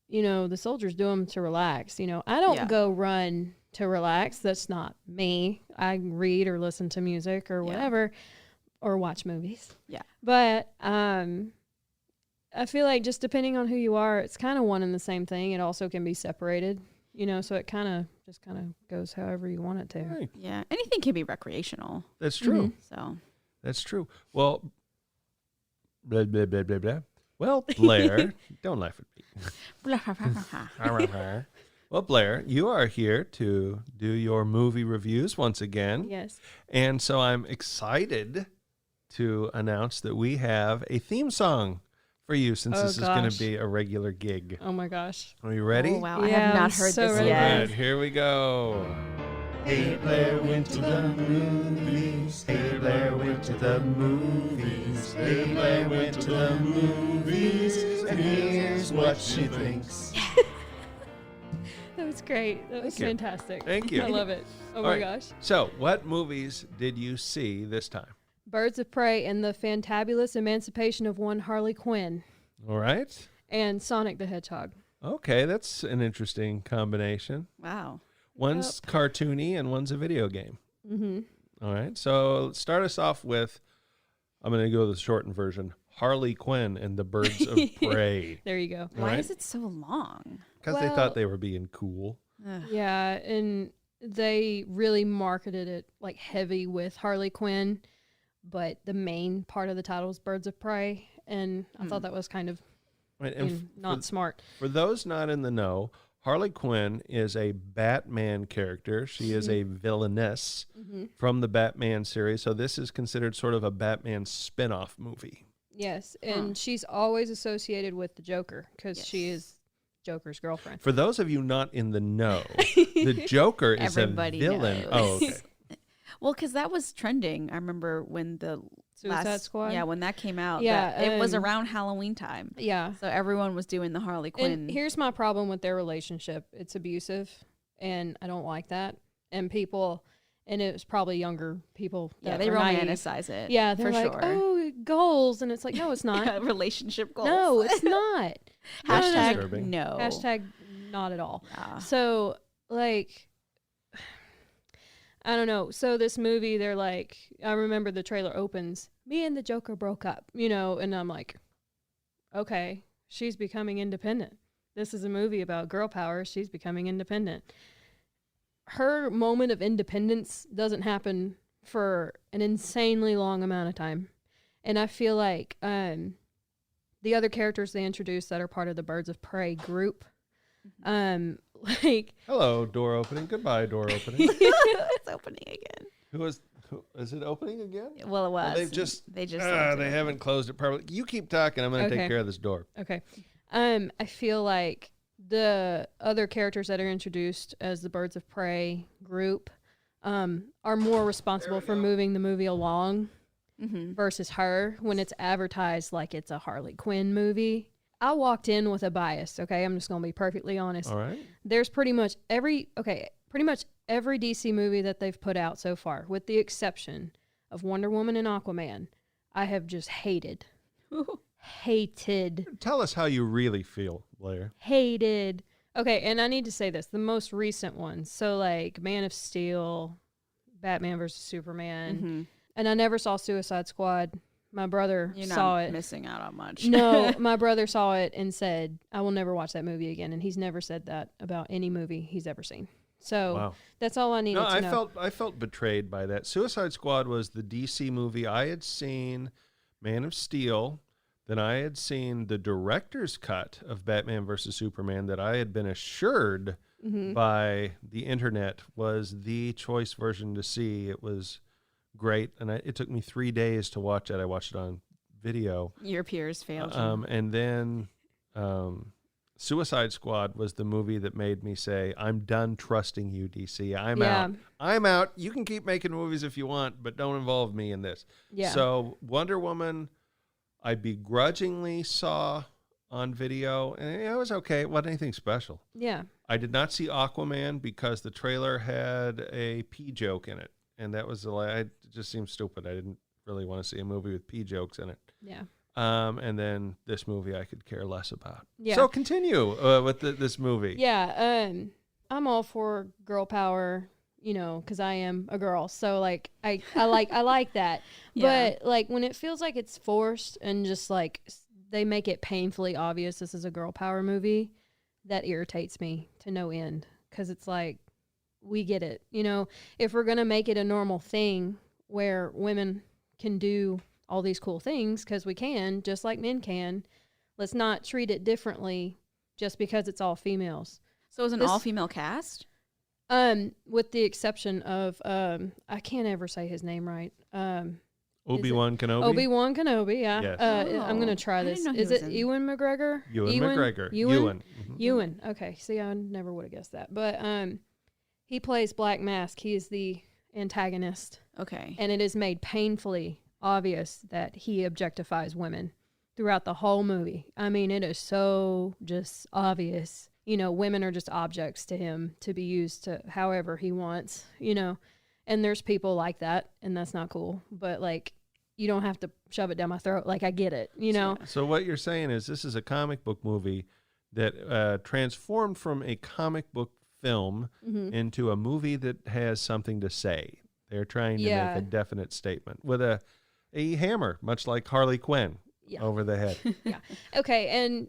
S8: the soldiers do them to relax. I don't go run to relax. That's not me. I read or listen to music or whatever, or watch movies. Yeah. But I feel like just depending on who you are, it's kind of one and the same thing. It also can be separated, so it kind of goes however you want it to.
S4: Right.
S3: Yeah. Anything can be recreational.
S4: That's true.
S3: So
S4: that's true. Well, blah, blah, blah, blah, blah. Well, Blair, don't laugh at me. Well, Blair, you are here to do your movie reviews once again.
S8: Yes.
S4: And so I'm excited to announce that we have a theme song for you, since this is going to be a regular gig.
S8: Oh my gosh.
S4: Are you ready?
S3: Oh, wow. I have not heard this yet.
S4: Right, here we go.
S12: Hey, Blair went to the movies. Hey, Blair went to the movies. Hey, Blair went to the movies. And here's what she thinks.
S8: That was great. That was fantastic.
S4: Thank you.
S8: I love it. Oh my gosh.
S4: So, what movies did you see this time?
S8: Birds of Prey and the Fantabulous Emancipation of One Harley Quinn.
S4: All right.
S8: And Sonic the Hedgehog.
S4: Okay, that's an interesting combination.
S3: Wow.
S4: One's cartoony and one's a video game.
S8: Mm-hmm.
S4: All right. So start us off with, I'm going to go the shortened version, Harley Quinn and the Birds of Prey.
S8: There you go.
S3: Why is it so long?
S4: Because they thought they were being cool.
S8: Yeah, and they really marketed it like heavy with Harley Quinn, but the main part of the title is Birds of Prey, and I thought that was kind of not smart.
S4: For those not in the know, Harley Quinn is a Batman character. She is a villainess from the Batman series. So this is considered sort of a Batman spin-off movie.
S8: Yes, and she's always associated with the Joker because she is Joker's girlfriend.
S4: For those of you not in the know, the Joker is
S3: Everybody
S4: a villain.
S3: knows.
S4: Oh, okay.
S3: Well, because that was trending. I remember when the
S8: Suicide Squad?
S3: Yeah, when that came out.
S8: Yeah,
S3: it was around Halloween time.
S8: Yeah.
S3: So everyone was doing the Harley Quinn.
S8: And here's my problem with their relationship. It's abusive, and I don't like that. And people, and it was probably younger people.
S3: Yeah,
S8: that
S3: they
S8: are naive.
S3: romanticize it.
S8: Yeah, they're
S3: for
S8: like,
S3: sure.
S8: oh, goals. And it's like, no, it's not.
S3: Yeah, relationship goals.
S8: No, it's not.
S3: Hashtag no.
S8: Hashtag not at all.
S3: Yeah.
S8: So, like, I don't know. So this movie, they're like, I remember the trailer opens, me and the Joker broke up, and I'm like, okay, she's becoming independent. This is a movie about girl power. She's becoming independent. Her moment of independence doesn't happen for an insanely long amount of time. And I feel like the other characters they introduced that are part of the Birds of Prey group, like,
S4: hello, door opening. Goodbye, door opening.
S3: It's opening again.
S4: Is it opening again?
S3: Well, it was.
S4: They haven't closed it properly. You keep talking. I'm going to take care of this door.
S8: Okay. I feel like the other characters that are introduced as the Birds of Prey group are more responsible for moving the movie along versus her when it's advertised like it's a Harley Quinn movie. I walked in with a bias, okay? I'm just going to be perfectly honest.
S4: All right.
S8: There's pretty much every DC movie that they've put out so far, with the exception of Wonder Woman and Aquaman, I have just hated. Hated.
S4: Tell us how you really feel, Blair.
S8: Hated. Okay, and I need to say this. The most recent ones, so like Man of Steel, Batman vs. Superman, and I never saw Suicide Squad. My brother saw it.
S3: You're not missing out on much.
S8: No, my brother saw it and said, I will never watch that movie again. And he's never said that about any movie he's ever seen. So that's all I needed to know.
S4: I felt betrayed by that. Suicide Squad was the DC movie. I had seen Man of Steel. Then I had seen the director's cut of Batman versus Superman that I had been assured by the internet was the choice version to see. It was great, and it took me 3 days to watch it. I watched it on video.
S3: Your peers failed you.
S4: And then Suicide Squad was the movie that made me say, I'm done trusting you, DC. I'm out. I'm out. You can keep making movies if you want, but don't involve me in this.
S8: Yeah.
S4: So Wonder Woman, I begrudgingly saw on video, and it was okay. It wasn't anything special.
S8: Yeah.
S4: I did not see Aquaman because the trailer had a pee joke in it. and that was it just seemed stupid. I didn't really want to see a movie with pee jokes in it.
S8: Yeah.
S4: And then this movie I could care less about.
S8: Yeah.
S4: So continue with this movie.
S8: Yeah. I'm all for girl power, because I am a girl. So like I like that.
S3: Yeah.
S8: But like when it feels like it's forced and just like they make it painfully obvious this is a girl power movie, that irritates me to no end, because it's like, we get it. If we're going to make it a normal thing where women can do all these cool things, because we can, just like men can, let's not treat it differently just because it's all females.
S3: So it was an all-female cast?
S8: With the exception of, I can't ever say his name right.
S4: Obi-Wan Kenobi?
S8: Obi-Wan Kenobi, yeah.
S4: Yes.
S8: I'm going to try this. Is it Ewan McGregor?
S4: Ewan McGregor.
S8: Ewan?
S4: Mhm.
S8: Ewan. Okay. See, I never would have guessed that. But he plays Black Mask. He is the antagonist.
S3: Okay.
S8: And it is made painfully obvious that he objectifies women throughout the whole movie. I mean, it is so just obvious. Women are just objects to him to be used to however he wants, And there's people like that, and that's not cool. But, like, you don't have to shove it down my throat. Like, I get it,
S4: So what you're saying is this is a comic book movie that transformed from a comic book film into a movie that has something to say. They're trying to make a definite statement with a hammer, much like Harley Quinn, over the head.
S8: Yeah. Okay, and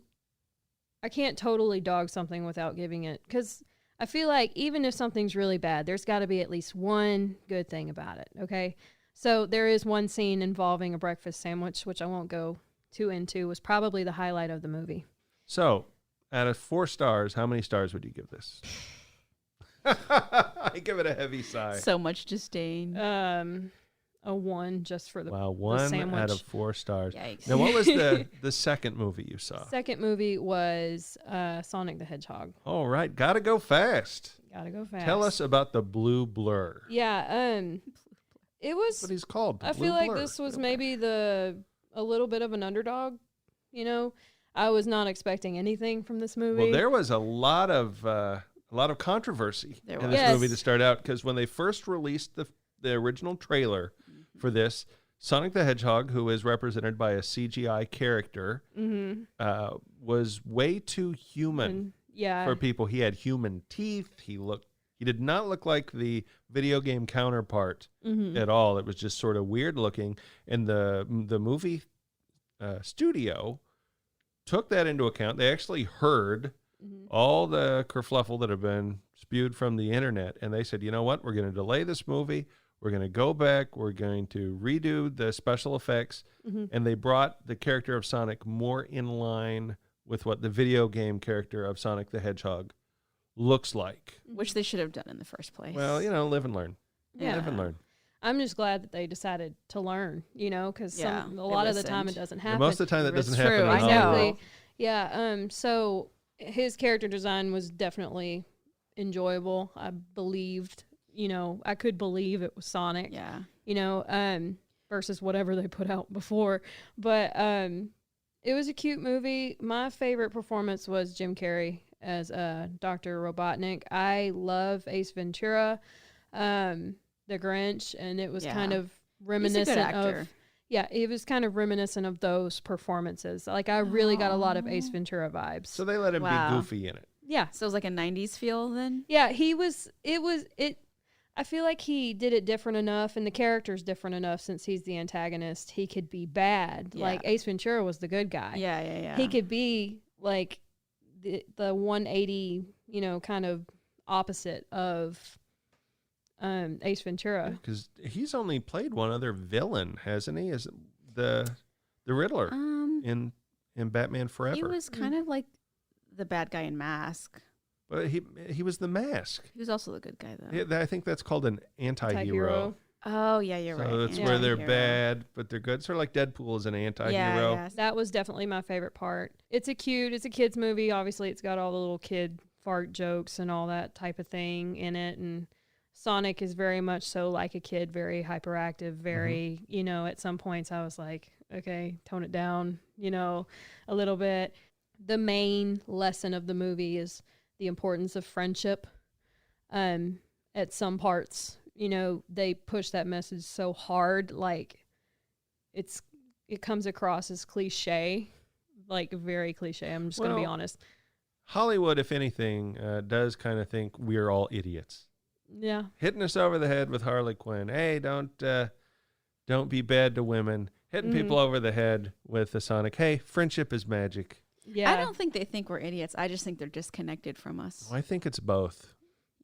S8: I can't totally dog something without giving it, because I feel like even if something's really bad, there's got to be at least one good thing about it, okay? So there is one scene involving a breakfast sandwich, which I won't go too into, was probably the highlight of the movie.
S4: So, out of 4 stars, how many stars would you give this? I give it a heavy sigh.
S3: So much disdain.
S8: A 1 just for the
S4: one
S8: sandwich.
S4: out of 4 stars.
S8: Yikes.
S4: Now, what was the second movie you saw?
S8: Second movie was Sonic the Hedgehog.
S4: All right, gotta go fast.
S8: Gotta go fast.
S4: Tell us about the Blue Blur.
S8: Yeah, it was.
S4: That's what he's called.
S8: I feel like this was maybe a little bit of an underdog. I was not expecting anything from this movie.
S4: Well, there was a lot of controversy in this movie to start out, because when they first released the original trailer for this, Sonic the Hedgehog, who is represented by a CGI character, was way too human for people. He had human teeth. He did not look like the video game counterpart at all. It was just sort of weird looking. And the movie studio took that into account. They actually heard all the kerfluffle that had been spewed from the internet, and they said, you know what, we're going to delay this movie. We're going to go back. We're going to redo the special effects. And they brought the character of Sonic more in line with what the video game character of Sonic the Hedgehog looks like.
S3: Which they should have done in the first place.
S4: Well, live and learn.
S8: Yeah.
S4: Live and learn.
S8: I'm just glad that they decided to learn, because a lot of the time it doesn't happen.
S4: Most of the time that doesn't happen.
S8: I know. Yeah. So his character design was definitely enjoyable. I believed, I could believe it was Sonic.
S3: Yeah.
S8: Versus whatever they put out before. But it was a cute movie. My favorite performance was Jim Carrey as Dr. Robotnik. I love Ace Ventura, The Grinch, and it was kind of reminiscent of. Yeah, it was kind of reminiscent of those performances. Like, I really got a lot of Ace Ventura vibes.
S4: So they let him be goofy in it.
S8: Yeah.
S3: So it was like a 90s feel then?
S8: Yeah, I feel like he did it different enough, and the character's different enough since he's the antagonist. He could be bad.
S3: Yeah.
S8: Like, Ace Ventura was the good guy.
S3: Yeah.
S8: He could be, like, the 180, kind of opposite of Ace Ventura.
S4: Because he's only played one other villain, hasn't he? Is the Riddler in Batman Forever?
S3: He was kind of like the bad guy in Mask.
S4: But he was the Mask.
S3: He was also the good guy, though.
S4: Yeah, I think that's called an anti-hero.
S3: Oh, yeah, you're right.
S4: So that's where they're bad, but they're good. Sort of like Deadpool is an anti-hero.
S8: Yeah, that was definitely my favorite part. It's a kid's movie. Obviously, it's got all the little kid fart jokes and all that type of thing in it. And Sonic is very much so like a kid, very hyperactive, very, at some points I was like, okay, tone it down, a little bit. The main lesson of the movie is the importance of friendship. At some parts, they push that message so hard, like it comes across as cliche, like very cliche. I'm just going to be honest.
S4: Hollywood, if anything, does kind of think we're all idiots.
S8: Yeah.
S4: Hitting us over the head with Harley Quinn. Hey, don't be bad to women. Hitting people over the head with the Sonic. Hey, friendship is magic.
S8: Yeah.
S3: I don't think they think we're idiots. I just think they're disconnected from us.
S4: I think it's both.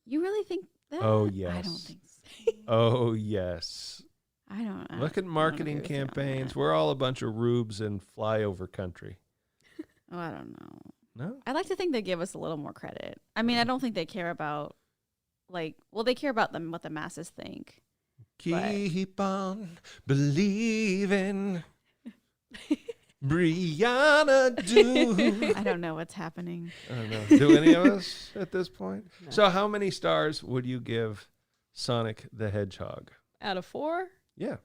S3: You really think that?
S4: Oh, yes.
S3: I don't think so.
S4: Oh, yes.
S3: I don't.
S4: Look at marketing campaigns. We're all a bunch of rubes in flyover country.
S3: Oh, I don't know.
S4: No?
S3: I like to think they give us a little more credit. I mean, I don't think they care about, they care about what the masses think.
S4: Keep on believing. Brianna, do.
S3: I don't know what's happening.
S4: I don't know. Do any of us at this point? No. So how many stars would you give Sonic the Hedgehog?
S8: Out of 4?
S4: Yeah.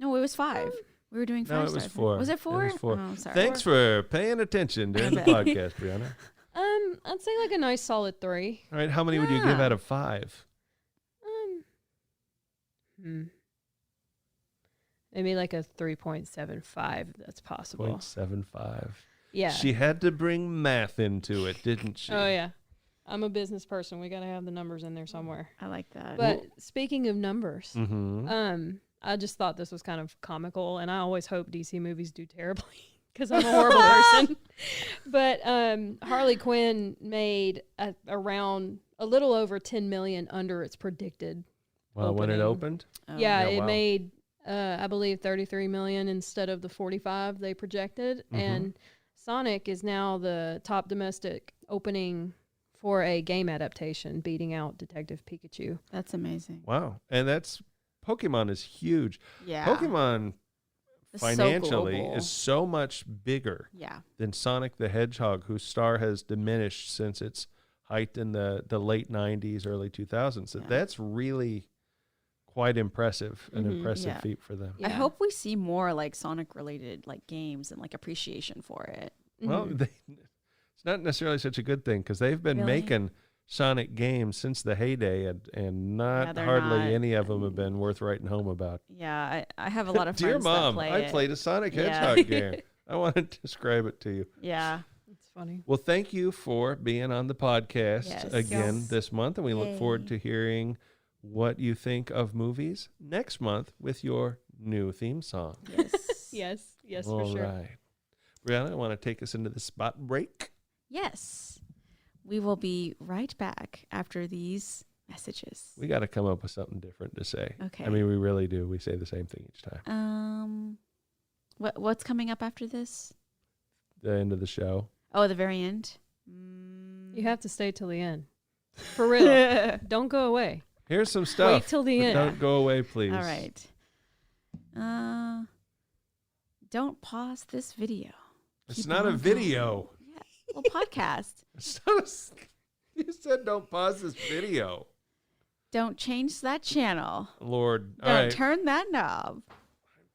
S3: No, it was 5. We were doing 5
S4: stars.
S3: No, it
S4: was 4.
S3: Was it 4?
S4: It was 4.
S3: Oh, sorry.
S4: Thanks for paying attention during the podcast, Brianna.
S8: I'd say like a nice solid 3.
S4: All right, how many would you give out of 5?
S8: Maybe like a 3.75. That's possible.
S4: 0.75.
S8: Yeah.
S4: She had to bring math into it, didn't she?
S8: Oh yeah. I'm a business person. We got to have the numbers in there somewhere.
S3: I like that.
S8: But speaking of numbers,
S4: mm-hmm.
S8: I just thought this was kind of comical, and I always hope DC movies do terribly because I'm a horrible person. But Harley Quinn made around a little over 10 million under its predicted.
S4: Well, when it opened?
S8: Yeah, it made, I believe, 33 million instead of the 45 they projected.
S4: Mm-hmm.
S8: And Sonic is now the top domestic opening for a game adaptation, beating out Detective Pikachu.
S3: That's amazing.
S4: Wow. And Pokemon is huge.
S3: Yeah.
S4: Pokemon
S3: it's
S4: financially
S3: so
S4: is so much bigger than Sonic the Hedgehog, whose star has diminished since its height in the late 90s, early 2000s. So that's really quite impressive, an impressive feat for them.
S3: I hope we see more like Sonic related like appreciation for it.
S4: Well, it's not necessarily such a good thing because they've been making Sonic games since the heyday, and not hardly any of them have been worth writing home about.
S3: Yeah, I have a lot of friends
S4: Dear Mom,
S3: that play
S4: I played a Sonic Hedgehog game. I want to describe it to you.
S3: Yeah.
S8: It's funny.
S4: Well, thank you for being on the podcast again this month, and we look forward to hearing what you think of movies next month with your new theme song.
S3: Yes.
S8: yes,
S4: All
S8: for sure.
S4: All right. Brianna, I want to take us into the spot break.
S3: Yes. We will be right back after these messages.
S4: We got to come up with something different to say.
S3: Okay.
S4: I mean, we really do. We say the same thing each time.
S3: What's coming up after this?
S4: The end of the show.
S3: Oh, the very end?
S8: You have to stay till the end. For real. Don't go away.
S4: Here's some stuff.
S8: Wait till the end.
S4: Don't go away, please.
S3: All right. Don't pause this video.
S4: It's not a video.
S3: Yeah. Well, podcast.
S4: You said don't pause this video.
S3: Don't change that channel.
S4: Lord.
S3: Don't
S4: All right.
S3: turn that knob.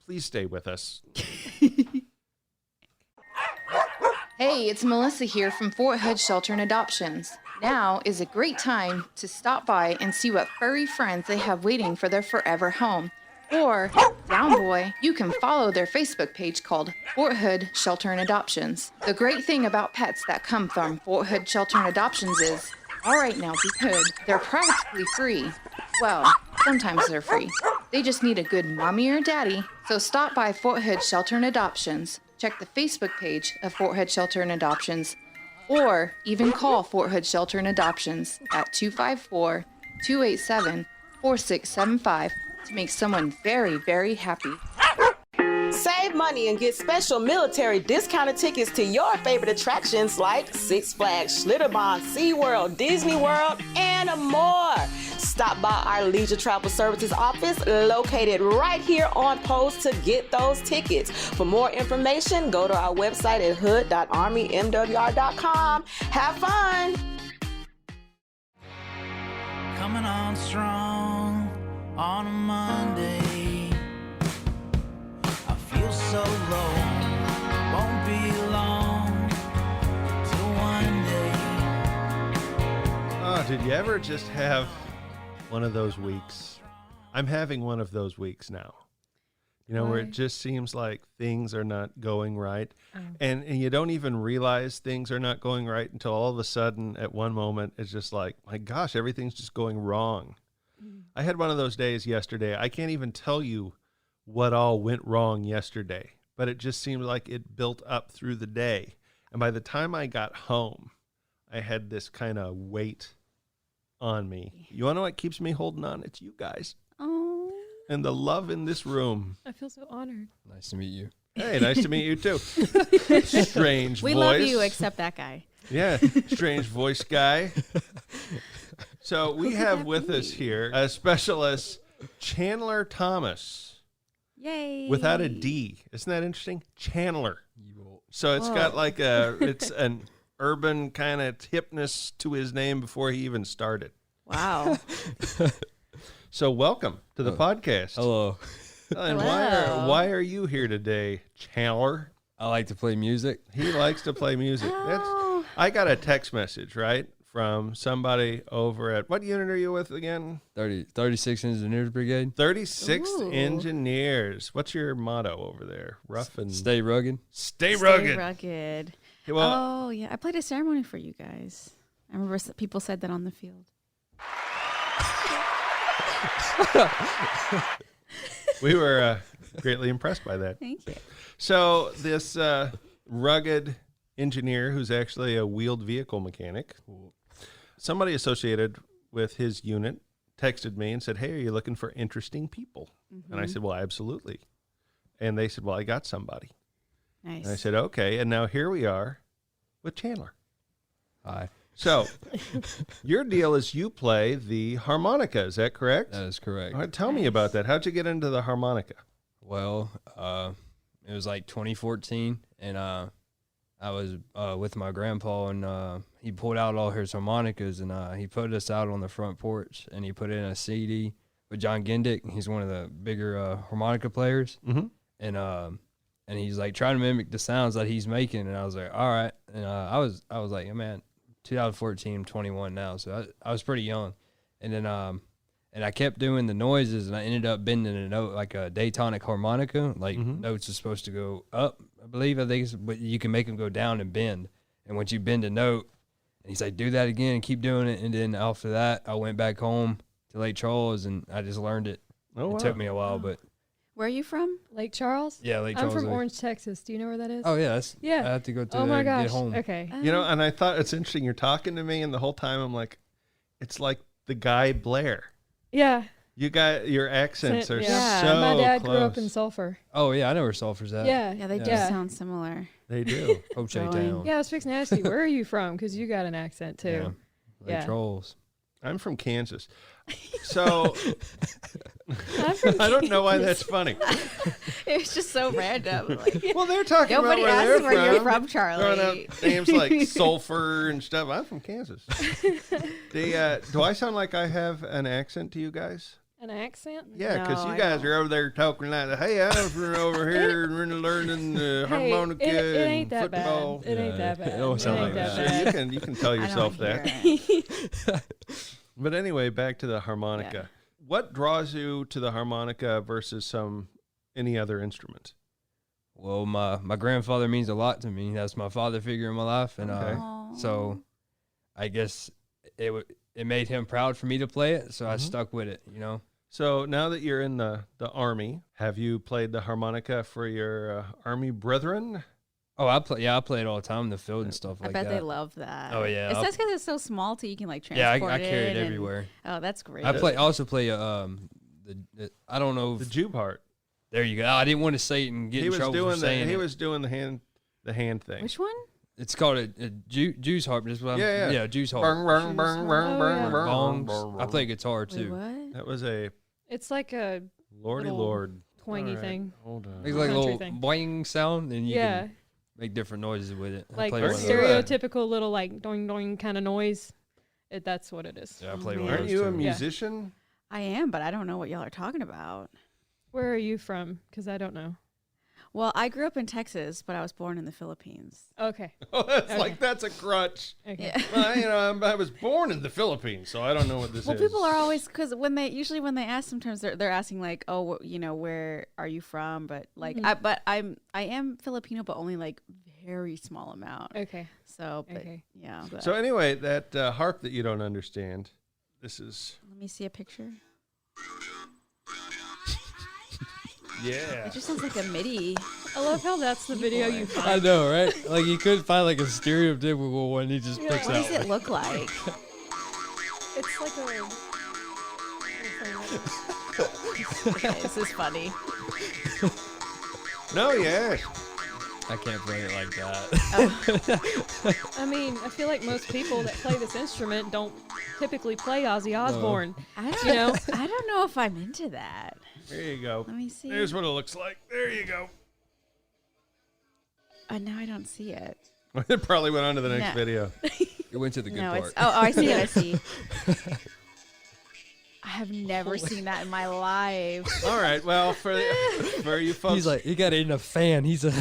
S4: Please stay with us.
S20: Hey, it's Melissa here from Fort Hood Shelter and Adoptions. Now is a great time to stop by and see what furry friends they have waiting for their forever home. Or, down boy, you can follow their Facebook page called Fort Hood Shelter and Adoptions. The great thing about pets that come from Fort Hood Shelter and Adoptions is, all right now, be good. They're practically free. Well, sometimes they're free. They just need a good mommy or daddy. So stop by Fort Hood Shelter and Adoptions. Check the Facebook page of Fort Hood Shelter and Adoptions. Or even call Fort Hood Shelter and Adoptions at 254-287-4675 to make someone very, very happy.
S21: Save money and get special military discounted tickets to your favorite attractions like Six Flags, Schlitterbahn, SeaWorld, Disney World, and more. Stop by our Leisure Travel Services office located right here on post to get those tickets. For more information, go to our website at hood.armymwr.com. Have fun!
S22: Coming on strong on a Monday. I feel so low, won't be long till one day.
S4: Oh, did you ever just have one of those weeks I'm having one of those weeks now. You know, where it just seems like things are not going right.
S8: Oh.
S4: And you don't even realize things are not going right until all of a sudden at one moment it's just like, my gosh, everything's just going wrong. I had one of those days yesterday. I can't even tell you what all went wrong yesterday, but it just seemed like it built up through the day. And by the time I got home, I had this kind of weight on me. You want to know what keeps me holding on? It's you guys.
S8: Oh.
S4: And the love in this room.
S8: I feel so honored.
S1: Nice to meet you.
S4: Hey, nice to meet you too. Strange
S3: We
S4: voice.
S3: love you, except that guy.
S4: Yeah, strange voice guy. So we have with us here a specialist, Chandler Thomas.
S3: Yay.
S4: Without a D. Isn't that interesting? Chandler. So it's got like it's an urban kind of hipness to his name before he even started.
S3: Wow.
S4: So welcome to the podcast.
S1: Hello.
S4: And why are you here today, Chandler?
S1: I like to play music.
S4: He likes to play music. I got a text message, right, from somebody over at, what unit are you with again?
S1: 36 Engineers Brigade.
S4: 36th Engineers. What's your motto over there? Rough and...
S1: Stay rugged.
S4: Stay rugged.
S3: Stay rugged.
S4: Well,
S3: oh, yeah. I played a ceremony for you guys. I remember people said that on the field.
S4: We were greatly impressed by that.
S3: Thank you.
S4: So this rugged engineer who's actually a wheeled vehicle mechanic, somebody associated with his unit texted me and said, hey, are you looking for interesting people? And I said, well, absolutely. And they said, well, I got somebody.
S3: Nice.
S4: And I said, okay. And now here we are with Chandler.
S1: Hi.
S4: So your deal is you play the harmonica. Is that correct?
S1: That is correct.
S4: All right, tell me about that. How'd you get into the harmonica?
S1: Well, it was like 2014, and I was with my grandpa, and he pulled out all his harmonicas, and he put us out on the front porch, and he put in a CD with John Gendick. He's one of the bigger harmonica players, and he's like trying to mimic the sounds that he's making, and I was like, all right, and I was like, oh, man, 2014, I'm 21 now, so I was pretty young, and then and I kept doing the noises, and I ended up bending a note like a diatonic harmonica. Like notes are supposed to go up, I think, but you can make them go down and bend. And once you bend a note, and he's like, do that again and keep doing it. And then after that, I went back home to Lake Charles, and I just learned it. It took me a while, but.
S3: Where are you from?
S8: Lake Charles?
S1: Yeah, Lake
S8: I'm
S1: Charles.
S8: from Orange, Texas. Do you know where that is?
S1: Oh, yeah.
S8: Yeah.
S1: I have to go to
S8: oh my
S1: there
S8: gosh.
S1: to get home.
S8: Okay.
S4: You know, and I thought it's interesting. You're talking to me, and the whole time I'm like, it's like the guy Blair.
S8: Yeah.
S4: You got your accents are so
S8: my dad
S4: close.
S8: grew up in Sulphur.
S1: Oh, yeah. I know where Sulphur's at.
S3: Yeah, they do sound similar.
S4: They do.
S1: Poche Town.
S8: Yeah, I was fixing to ask you, where are you from? Because you got an accent too.
S1: Yeah. Lake Charles.
S4: I'm from Kansas. So I don't know why that's funny.
S3: It was just so random. Like,
S4: well, they're talking
S3: nobody
S4: about
S3: asked
S4: where
S3: where
S4: they're
S3: you're
S4: from.
S3: from, Charlie.
S4: Throwing out names like sulfur and stuff. I'm from Kansas. Do I sound like I have an accent to you guys?
S8: An accent?
S4: Yeah, because you guys are over there talking like, hey, I'm from over here learning harmonica
S8: it ain't that
S4: football.
S8: Bad. It ain't that bad.
S1: It don't sound like that.
S4: Sure, you can tell yourself that. But anyway, back to the harmonica. Yeah. What draws you to the harmonica versus any other instrument?
S1: Well, my grandfather means a lot to me. That's my father figure in my life, and so I guess it made him proud for me to play it. So I stuck with it, you know.
S4: So now that you're in the Army, have you played the harmonica for your Army brethren?
S1: Oh, I play it all the time in the field and stuff like that.
S3: I bet they love that.
S1: Oh yeah,
S3: it's just because it's so small, too. You can like transport
S1: I carry it everywhere.
S3: Oh, that's great.
S1: I also play I don't know
S4: the Jew part.
S1: There you go. I didn't want to say it and get in trouble for saying it.
S4: He was doing the hand thing.
S3: Which one?
S1: It's called a Jew's harp. Jew's harp. Bongs. I play guitar too.
S3: Wait, what?
S4: That was
S8: It's like a
S4: Lord
S8: twangy thing.
S4: Hold on.
S1: It's like a little boing sound, and you can make different noises with it.
S8: Like stereotypical little like doing doing kind of noise. That's what it is.
S1: Yeah, I play one.
S4: Aren't you a musician?
S3: I am, but I don't know what y'all are talking about.
S8: Where are you from? Because I don't know.
S3: Well, I grew up in Texas, but I was born in the Philippines.
S8: Okay.
S4: Oh, that's a crutch.
S8: Okay.
S3: Yeah.
S4: Well, I was born in the Philippines, so I don't know what this
S3: Well,
S4: is.
S3: people are always because when they ask, sometimes they're asking like, oh, where are you from? But like, I am Filipino, but only like very small amount.
S8: Okay.
S3: So, but yeah. But.
S4: So anyway, that harp that you don't understand. This is.
S3: Let me see a picture.
S4: Yeah.
S3: It just sounds like a MIDI.
S8: I love how that's the video you find.
S1: I know, right? Like you couldn't find like a stereotypical one. He just picks
S3: What
S1: out
S3: does it
S1: one.
S3: look like?
S8: It's like a.
S3: Okay, this is funny.
S4: No, yes.
S1: I can't play it like that.
S8: I mean, I feel like most people that play this instrument don't typically play Ozzy Osbourne.
S3: I don't know if I'm into that.
S4: There you go.
S3: Let me see.
S4: Here's what it looks like. There you go.
S3: Now I don't see it.
S4: It probably went on to the next
S3: No.
S4: video.
S1: It went to the good
S3: No,
S1: part.
S3: it's I see it. I see. I have never seen that in my life.
S4: All right. Well, for you folks,
S1: He's like, he got in a fan. He's a.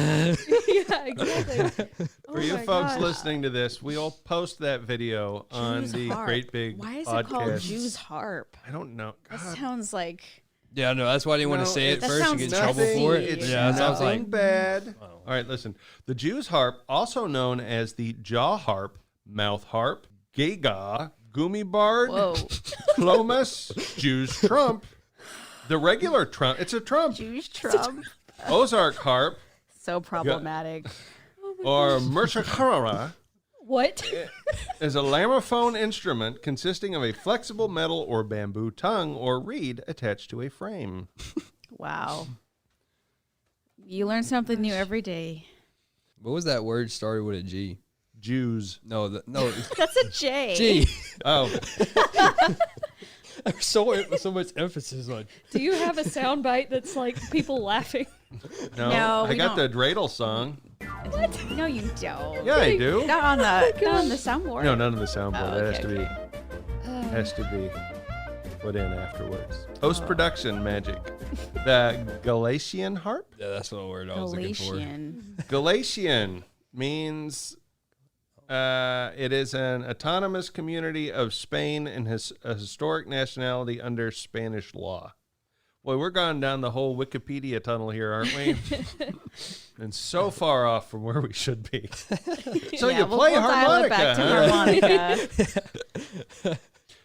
S8: Yeah, exactly.
S4: For you folks listening to this, we'll post that video on
S3: Jew's
S4: the
S3: harp.
S4: Great Big
S3: Why is
S4: Podcast.
S3: it called Jew's harp?
S4: I don't know.
S3: That
S4: God.
S3: sounds like.
S1: Yeah, no, that's why I didn't want to say it
S3: that
S1: first and
S3: sounds
S1: get in trouble for it.
S4: It's
S1: Yeah, that sounds
S4: nothing
S1: like
S4: bad. All right, listen. The Jew's harp, also known as the jaw harp, mouth harp, gaga, gummy bard,
S3: Whoa.
S4: plomas, Jew's trump, the regular trump. It's a trump.
S3: Jew's trump.
S4: Ozark harp,
S3: So problematic.
S4: or Mershakara.
S8: What?
S4: Is a lamophone instrument consisting of a flexible metal or bamboo tongue or reed attached to a frame.
S3: Wow. You learn something new every day.
S1: what was that word started with a G?
S4: Jews.
S1: No, no.
S3: That's a J.
S1: G.
S4: Oh.
S1: There's so much emphasis on.
S8: Do you have a soundbite that's like people laughing?
S4: No, I
S3: we
S4: got
S3: don't.
S4: the dreidel song.
S3: What? No, you don't.
S4: Yeah, I do.
S3: Not on the soundboard.
S4: No, none of the soundboard.
S3: Oh,
S4: That
S3: okay,
S4: has to be put in afterwards. Post-production magic. The Galatian harp?
S1: Yeah, that's what word I was looking for.
S3: Galatian.
S4: Galatian means it is an autonomous community of Spain and a historic nationality under Spanish law. Boy, we're going down the whole Wikipedia tunnel here, aren't we? And so far off from where we should be. So
S3: Yeah,
S4: you
S3: we'll
S4: play
S3: dial it
S4: harmonica,
S3: back to
S4: huh?
S3: harmonica.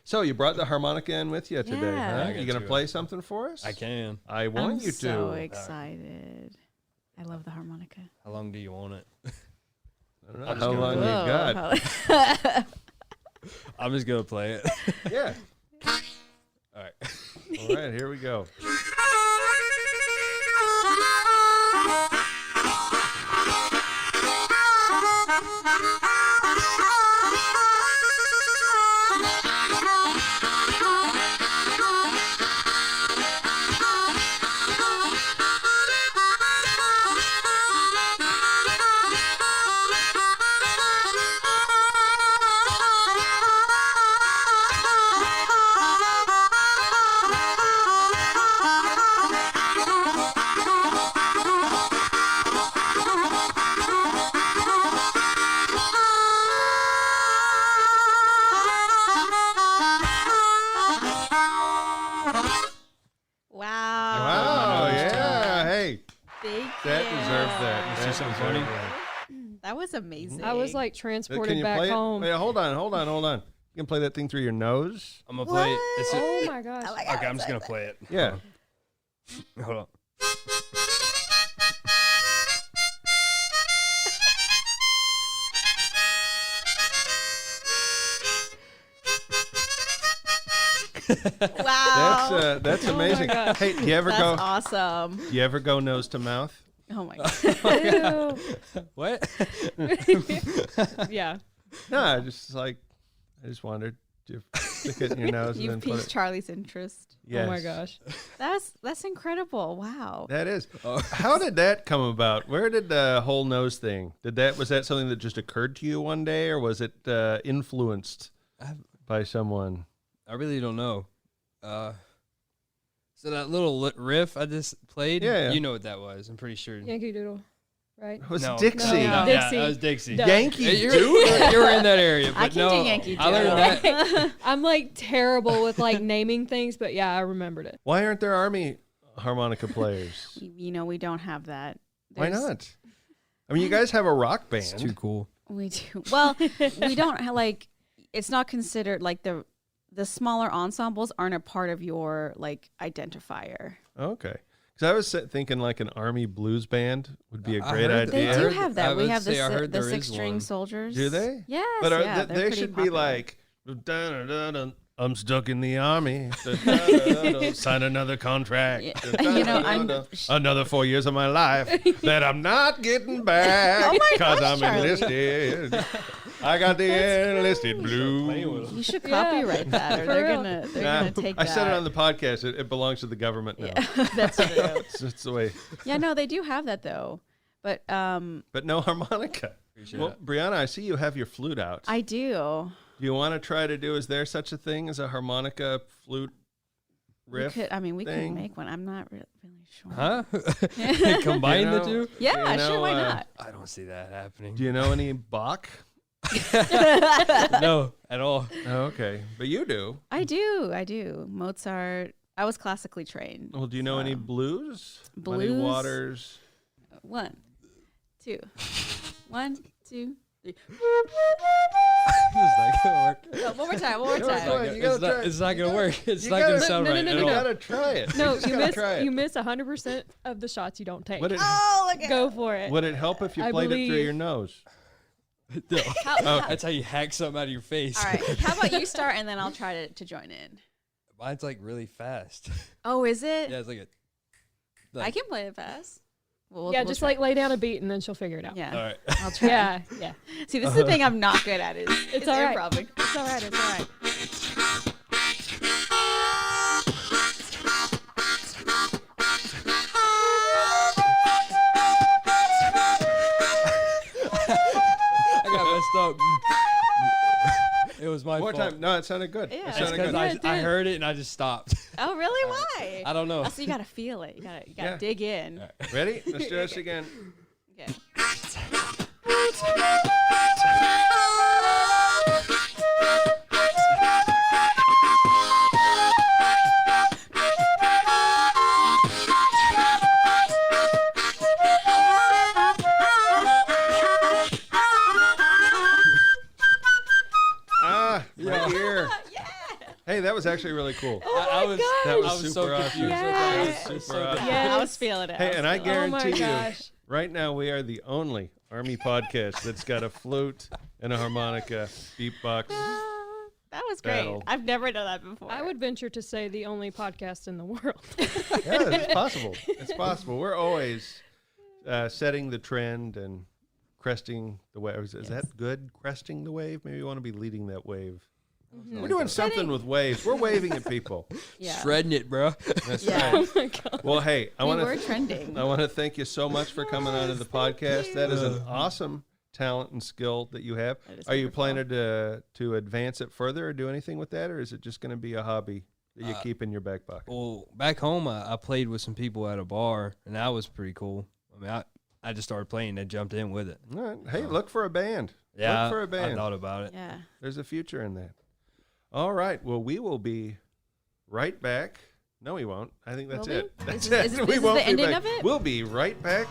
S4: So you brought the harmonica in with you today,
S3: Yeah.
S4: huh?
S1: I
S4: You
S1: got
S4: gonna
S1: to
S4: play something for us?
S1: I can.
S4: I want
S3: I'm
S4: you to.
S3: so excited. I love the harmonica.
S1: How long do you want it?
S4: I don't know
S1: I'm just
S4: how
S1: gonna
S4: long
S1: do
S4: you
S1: it.
S4: got.
S1: I'm just gonna play it.
S4: Yeah.
S1: All right.
S4: All right, here we go. Wow, yeah. Hey,
S3: Thank
S4: that
S3: you.
S4: deserves that.
S1: see something funny?
S3: That was amazing.
S8: I was like
S4: Can
S8: transported
S4: you
S8: back
S4: play
S8: home.
S4: it? Wait, hold on. You can play that thing through your nose?
S1: I'm gonna play it.
S8: Oh my gosh.
S1: Okay, I'm just gonna play it.
S4: Yeah.
S1: Hold on.
S3: Wow.
S4: That's
S8: Oh my
S4: amazing.
S8: God.
S4: Hey, do you ever
S3: That's
S4: go?
S3: awesome.
S4: Do you ever go nose to mouth?
S3: Oh my god.
S1: What?
S8: Yeah.
S4: No, I just wondered. Do you stick it in your nose and
S3: You've
S4: then put
S3: piqued
S4: it?
S3: Charlie's interest.
S4: Yes.
S8: Oh my gosh.
S3: That's incredible. Wow.
S4: That is. How did that come about? Where did the whole nose thing? Was that something that just occurred to you one day, or was it influenced by someone?
S1: I really don't know. So that little riff I just played,
S4: Yeah.
S1: you know what that was. I'm pretty sure.
S8: Yankee Doodle, right?
S4: It was
S1: No.
S4: Dixie.
S8: No.
S1: Yeah,
S8: Dixie.
S1: that was Dixie.
S8: Duh.
S4: Yankee
S1: You
S4: Doodle.
S1: were in that area, but
S3: I can
S1: no,
S3: do Yankee
S1: I learned
S3: Doodle.
S1: that.
S8: I'm like terrible with like naming things, but yeah, I remembered it.
S4: Why aren't there Army harmonica players?
S3: You know, we don't have that.
S4: Why
S3: There's-
S4: not? I mean, you guys have a rock band.
S1: It's too cool.
S3: We do. Well, we don't like. It's not considered like the smaller ensembles aren't a part of your like identifier.
S4: Okay. Because I was thinking like an Army blues band would be a
S1: I
S4: great
S1: heard
S4: idea.
S3: They do have
S1: I
S3: that. We
S1: would
S3: have
S1: say I heard
S3: the
S1: there is
S3: 6-string
S1: one.
S3: soldiers.
S4: Do they?
S3: Yes.
S4: But
S3: yeah,
S4: they
S3: they're
S4: should
S3: pretty
S4: be
S3: popular.
S4: like, "Dun-dun-dun-dun, I'm stuck in the Army. Sign another contract.
S3: Yeah. You know, I'm-
S4: Another 4 years of my life that I'm not getting back
S3: Oh my
S4: because
S3: gosh,
S4: I'm
S3: Charlie.
S4: enlisted. I got the enlisted blues.
S3: You should copyright that, or
S8: For
S3: they're
S8: real.
S3: gonna take
S4: I
S3: that.
S4: said it on the podcast. It belongs to the government now.
S3: Yeah, that's true.
S4: It's the way.
S3: Yeah, no, they do have that though, but
S4: But no harmonica. Well, Brianna, I see you have your flute out.
S3: I do.
S4: Do you want to try to do? Is there such a thing as a harmonica flute riff?
S3: We could
S4: thing?
S3: make one. I'm not really sure.
S1: Huh? Combine
S4: You know-
S1: the two?
S3: Yeah,
S4: you know,
S3: sure. Why not?
S1: I don't see that happening.
S4: Do you know any Bach?
S1: No, at all.
S4: Oh, okay, but you do.
S3: I do. Mozart. I was classically trained.
S4: Well, do you know any blues? Muddy
S3: Blues?
S4: Waters.
S3: 1, 2, 1, 2, 3.
S1: It's not gonna work.
S3: No, one more time. One more
S4: Go ahead,
S3: time.
S4: you gotta
S1: It's not,
S4: try it.
S1: it's not gonna work. It's
S4: You
S1: not
S4: gotta-
S1: gonna sound
S8: No, no,
S1: right
S8: no,
S1: at
S8: no,
S4: You
S1: all.
S8: no.
S4: gotta try it.
S8: No,
S4: just
S8: you
S4: gotta
S8: miss
S4: try it.
S8: you miss 100% of the shots you don't take.
S4: Would it,
S3: Oh, look at
S8: Go for it.
S4: would it help if you
S8: I
S4: played it through
S8: believe-
S4: your nose?
S1: No.
S3: How-
S1: That's how you hack something out of your face.
S3: All right. How about you start and then I'll try to join in.
S1: Mine's like really fast.
S3: Oh, is it?
S1: Yeah, it's like a.
S3: I can play it fast. Well,
S8: Yeah,
S3: we'll
S8: just
S3: try.
S8: like lay down a beat and then she'll figure it out.
S3: Yeah.
S1: All right.
S3: I'll try.
S8: Yeah, yeah.
S3: See, this is the thing I'm not good at. Is
S8: It's all right.
S3: improv.
S8: It's all right. It's all right.
S1: I got messed up. It was my
S4: More
S1: fault.
S4: time. No, it sounded good.
S3: Yeah.
S4: It
S1: It's
S4: sounded
S1: because
S4: good.
S1: I heard it and I just stopped.
S3: Oh, really? Why?
S1: I don't know.
S3: Oh, so you gotta feel it. You gotta
S4: Yeah.
S3: dig in.
S4: Ready? Let's do this again.
S3: Okay.
S4: Ah, right here. Hey, that was actually really cool.
S1: I was,
S4: That
S1: I
S4: was
S1: was
S4: super
S1: so
S4: awesome.
S1: confused.
S4: That
S8: Yes.
S4: was super awesome.
S8: Yes.
S3: I was feeling it.
S4: Hey, and I
S8: Oh my
S4: guarantee you,
S8: gosh.
S4: right now we are the only Army podcast that's got a flute and a harmonica beatbox.
S3: That was great.
S4: Battle.
S3: I've never done that before.
S8: I would venture to say the only podcast in the world.
S4: Yeah, it's possible. It's possible. We're always setting the trend and cresting the wave. Is that good? Cresting the wave? Maybe we want to be leading that wave. We're doing something with waves. We're waving at people.
S3: Yeah.
S1: Shredding it, bro.
S4: That's
S3: Yeah.
S4: right.
S8: Oh my god.
S4: Well, hey, I
S3: We
S4: want
S3: were
S4: to
S3: trending.
S4: I want to thank you so much for coming on to the podcast. That is an awesome talent and skill that you have.
S3: That is
S4: Are you
S3: wonderful.
S4: planning to advance it further or do anything with that, or is it just going to be a hobby that you keep in your back pocket?
S1: Well, back home, I played with some people at a bar, and that was pretty cool. I mean, I just started playing. They jumped in with it.
S4: All right. Hey, look for a band.
S1: Yeah,
S4: Look for a band.
S1: I thought about it.
S3: Yeah.
S4: There's a future in that. All right. Well, we will be right back. No, we won't. I think that's
S3: Will we?
S4: it. That's
S3: Is this-
S4: it.
S3: is this-
S4: We
S3: is this
S4: won't
S3: the
S4: be
S3: ending
S4: back.
S3: of it?
S4: We'll be right back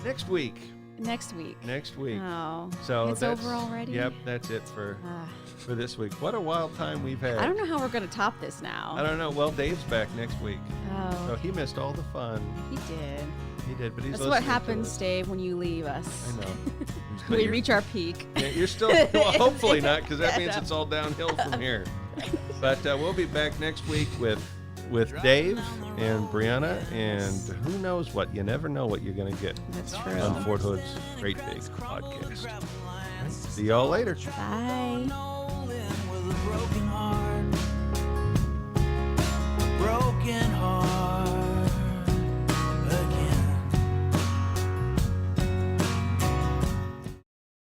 S4: next week.
S3: Next week.
S4: Next week.
S3: Oh.
S4: So
S3: It's
S4: that's,
S3: over already?
S4: Yep, that's it for
S3: Ah.
S4: this week. What a wild time we've had.
S3: I don't know how we're gonna top this now.
S4: I don't know. Well, Dave's back next week,
S3: Oh.
S4: so he missed all the fun.
S3: He did.
S4: He did, but he's
S3: That's
S4: listening
S3: what
S4: to
S3: happens,
S4: us.
S3: Dave, when you leave us.
S4: I know.
S3: We
S4: You're-
S3: reach our peak.
S4: Yeah, you're still. Well, hopefully not, because that
S3: Yeah,
S4: means
S3: no.
S4: it's all downhill from here. But we'll be back next week with Dave and Brianna, and who knows what? You never know what you're going to get
S3: That's true.
S4: on Fort Hood's Great Big Podcast. See y'all later.
S3: Bye.
S22: With a broken